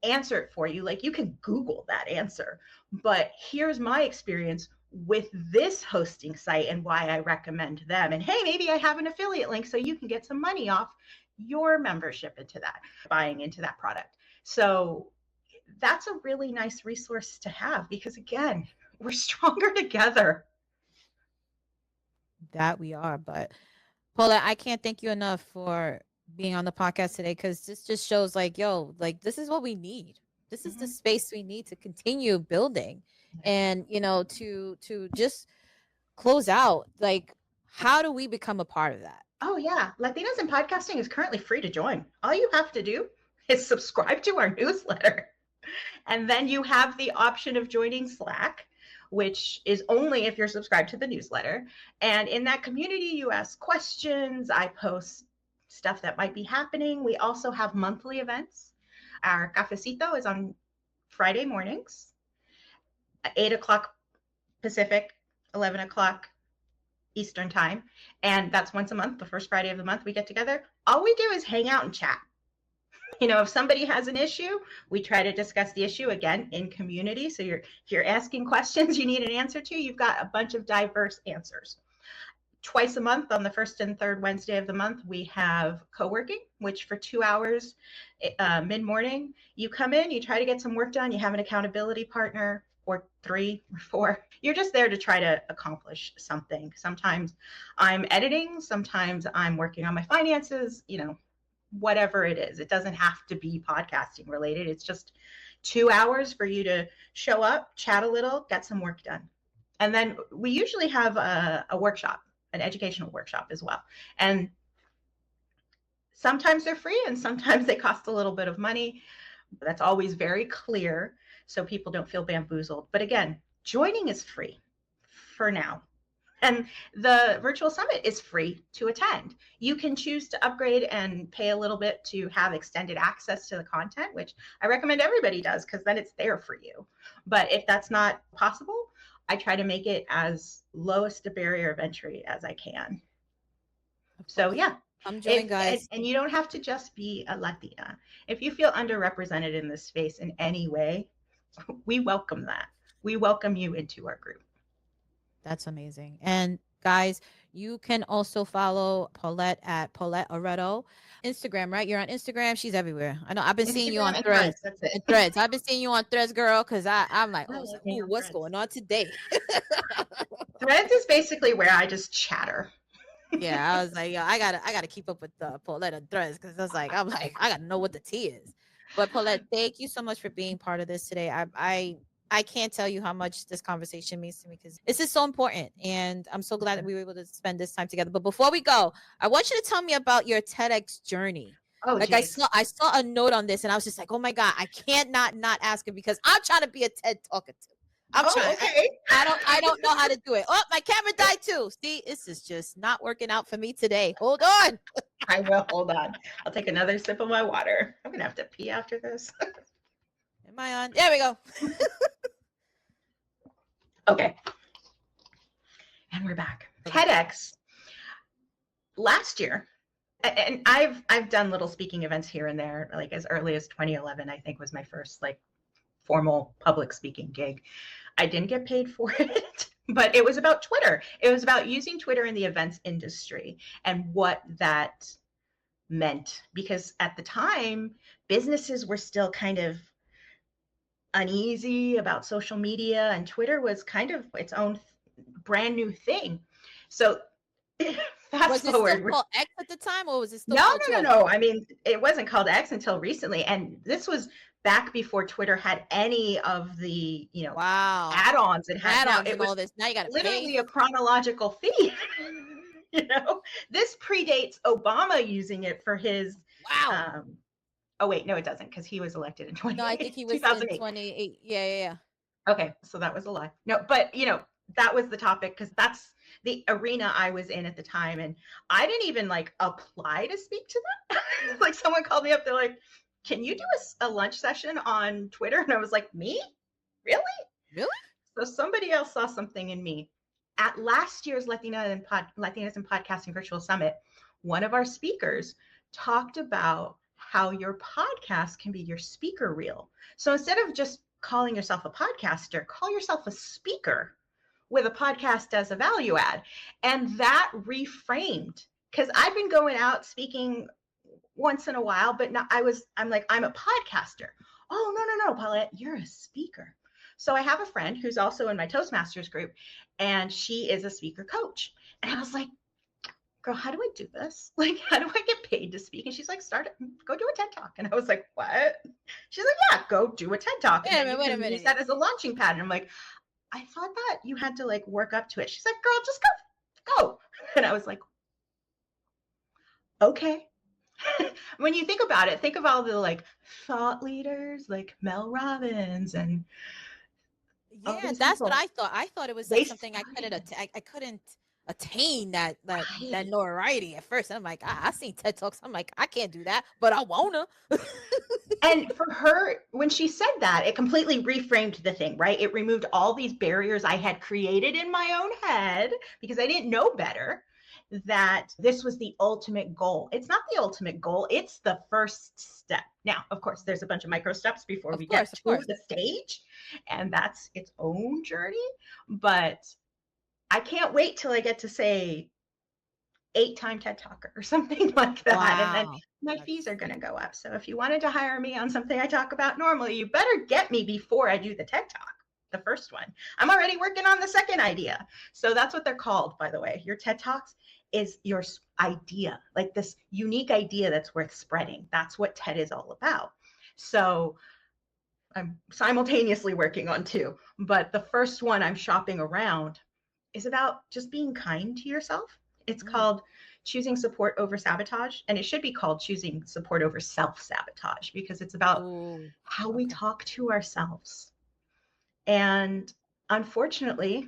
Speaker 1: answer it for you. Like, you can Google that answer, but here's my experience with this hosting site and why I recommend them. And hey, maybe I have an affiliate link so you can get some money off your membership into that, buying into that product. So that's a really nice resource to have, because again, we're stronger together.
Speaker 2: That we are. But Paulette, I can't thank you enough for being on the podcast today, because this just shows like, yo, like this is what we need. This is the space we need to continue building, and to just close out, like, how do we become a part of that?
Speaker 1: Oh yeah, Latinas in Podcasting is currently free to join. All you have to do is subscribe to our newsletter, and then you have the option of joining Slack, which is only if you're subscribed to the newsletter. And in that community, you ask questions. I post stuff that might be happening. We also have monthly events. Our cafecito is on Friday mornings at 8 o'clock Pacific, 11 o'clock Eastern time. And that's once a month, the first Friday of the month we get together. All we do is hang out and chat. If somebody has an issue, we try to discuss the issue again in community. So if you're asking questions you need an answer to, you've got a bunch of diverse answers. Twice a month, on the first and third Wednesday of the month, we have co-working, which for 2 hours mid-morning, you come in, you try to get some work done, you have an accountability partner, or 3 or 4. You're just there to try to accomplish something. Sometimes I'm editing, sometimes I'm working on my finances, whatever it is. It doesn't have to be podcasting related. It's just 2 hours for you to show up, chat a little, get some work done. And then we usually have a workshop, an educational workshop as well. And sometimes they're free and sometimes they cost a little bit of money. That's always very clear so people don't feel bamboozled. But again, joining is free for now. And the virtual summit is free to attend. You can choose to upgrade and pay a little bit to have extended access to the content, which I recommend everybody does, because then it's there for you. But if that's not possible, I try to make it as lowest a barrier of entry as I can. So yeah,
Speaker 2: I'm joining, guys.
Speaker 1: And you don't have to just be a Latina. If you feel underrepresented in this space in any way, we welcome that. We welcome you into our group.
Speaker 2: That's amazing. And guys, you can also follow Paulette at Paulette Erato. Instagram, right? You're on Instagram. She's everywhere. I know. I've been seeing you on Threads.
Speaker 1: That's it.
Speaker 2: Threads. I've been seeing you on Threads, girl, because I'm like, what's going on today?
Speaker 1: Threads is basically where I just chatter.
Speaker 2: Yeah, I was like, I gotta keep up with Paulette on Threads, because I gotta know what the tea is. But Paulette, thank you so much for being part of this today. I can't tell you how much this conversation means to me, because this is so important, and I'm so glad that we were able to spend this time together. But before we go, I want you to tell me about your TEDx journey.
Speaker 1: Oh,
Speaker 2: like, geez. I saw a note on this, and I was just like, oh my God, I can't not ask her, because I'm trying to be a TED talkative. I'm trying.
Speaker 1: Okay.
Speaker 2: I don't know how to do it. Oh, my camera died too. See, this is just not working out for me today. Hold on.
Speaker 1: I will. Hold on. I'll take another sip of my water. I'm gonna have to pee after this.
Speaker 2: Am I on? There we go.
Speaker 1: Okay. And we're back. TEDx. Last year, and I've done little speaking events here and there, like as early as 2011, I think was my first like formal public speaking gig. I didn't get paid for it, but it was about Twitter. It was about using Twitter in the events industry and what that meant, because at the time, businesses were still kind of uneasy about social media, and Twitter was kind of its own brand new thing. So fast forward.
Speaker 2: Was it still called X at the time, or was it still
Speaker 1: No. I mean, it wasn't called X until recently, and this was back before Twitter had any of the add-ons it had now. It was
Speaker 2: all this. Now you got
Speaker 1: literally a chronological feed. This predates Obama using it for his oh wait, no, it doesn't, because he was elected in 2008.
Speaker 2: No, I think he was in 2008. Yeah.
Speaker 1: Okay, so that was a lie. No, but that was the topic, because that's the arena I was in at the time, and I didn't even like apply to speak to them. Like, someone called me up, they're like, "Can you do a lunch session on Twitter?" And I was like, "Me? Really?" So somebody else saw something in me. At last year's Latinas in Podcasting Virtual Summit, one of our speakers talked about how your podcast can be your speaker reel. So instead of just calling yourself a podcaster, call yourself a speaker with a podcast as a value add. And that reframed, because I've been going out speaking once in a while, but now I'm like, I'm a podcaster. Oh, no, Paulette, you're a speaker. So I have a friend who's also in my Toastmasters group, and she is a speaker coach. And I was like, girl, how do I do this? Like, how do I get paid to speak? And she's like, go do a TED Talk. And I was like, what? She's like, yeah, go do a TED Talk. And then you can use that as a launching pad. And I'm like, I thought that you had to like work up to it. She's like, girl, just go. And I was like, okay. When you think about it, think of all the like thought leaders like Mel Robbins and
Speaker 2: that's what I thought. I thought it was like something I couldn't attain that notoriety at first. I'm like, I seen TED Talks. I'm like, I can't do that, but I wanna.
Speaker 1: And for her, when she said that, it completely reframed the thing, right? It removed all these barriers I had created in my own head because I didn't know better, that this was the ultimate goal. It's not the ultimate goal. It's the first step. Now, of course, there's a bunch of micro steps before we get to the stage, and that's its own journey. But I can't wait till I get to say 8-time TED Talker or something like that. Wow. And then my fees are going to go up. So if you wanted to hire me on something I talk about normally, you better get me before I do the TED Talk, the first one. I'm already working on the second idea. So that's what they're called, by the way. Your TED Talks is your idea, like this unique idea that's worth spreading. That's what TED is all about. So I'm simultaneously working on 2, but the first one I'm shopping around is about just being kind to yourself. It's called Choosing Support Over Sabotage, and it should be called Choosing Support Over Self-Sabotage, because it's about how we talk to ourselves. And unfortunately,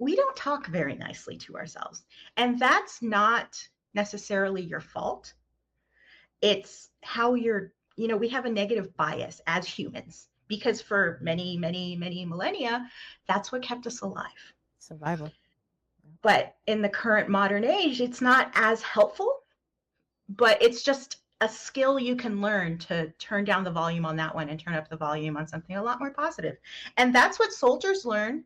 Speaker 1: we don't talk very nicely to ourselves. And that's not necessarily your fault. It's how we have a negative bias as humans, because for many, many, many millennia, that's what kept us alive.
Speaker 2: Survival.
Speaker 1: But in the current modern age, it's not as helpful, but it's just a skill you can learn to turn down the volume on that one and turn up the volume on something a lot more positive. And that's what soldiers learn.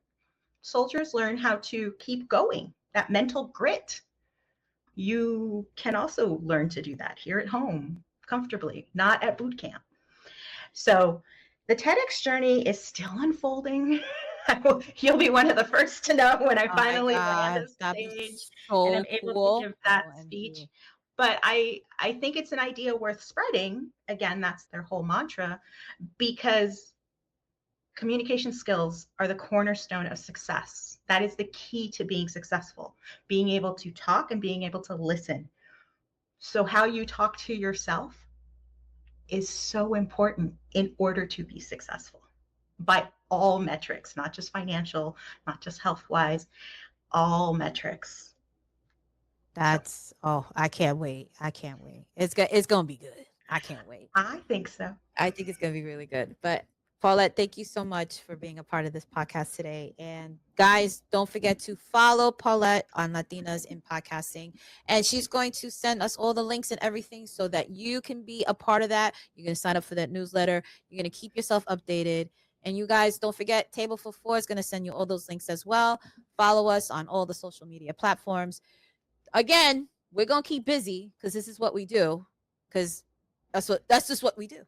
Speaker 1: Soldiers learn how to keep going, that mental grit. You can also learn to do that here at home, comfortably, not at boot camp. So the TEDx journey is still unfolding. You'll be one of the first to know when I finally land the stage and I'm able to give that speech. But I think it's an idea worth spreading. Again, that's their whole mantra, because communication skills are the cornerstone of success. That is the key to being successful, being able to talk and being able to listen. So how you talk to yourself is so important in order to be successful by all metrics, not just financial, not just health-wise, all metrics.
Speaker 2: That's, I can't wait. It's going to be good. I can't wait.
Speaker 1: I think so.
Speaker 2: I think it's going to be really good. But Paulette, thank you so much for being a part of this podcast today. And guys, don't forget to follow Paulette on Latinas in Podcasting. And she's going to send us all the links and everything so that you can be a part of that. You're going to sign up for that newsletter. You're going to keep yourself updated. And you guys, don't forget, Table for Four is going to send you all those links as well. Follow us on all the social media platforms. Again, we're going to keep busy because this is what we do, because that's just what we do.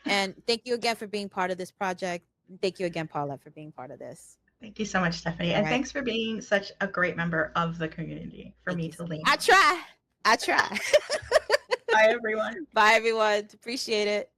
Speaker 2: And thank you again for being part of this project. Thank you again, Paulette, for being part of this.
Speaker 1: Thank you so much, Stephanie. And thanks for being such a great member of the community for me to lean.
Speaker 2: I try.
Speaker 1: Bye, everyone.
Speaker 2: Bye, everyone. Appreciate it.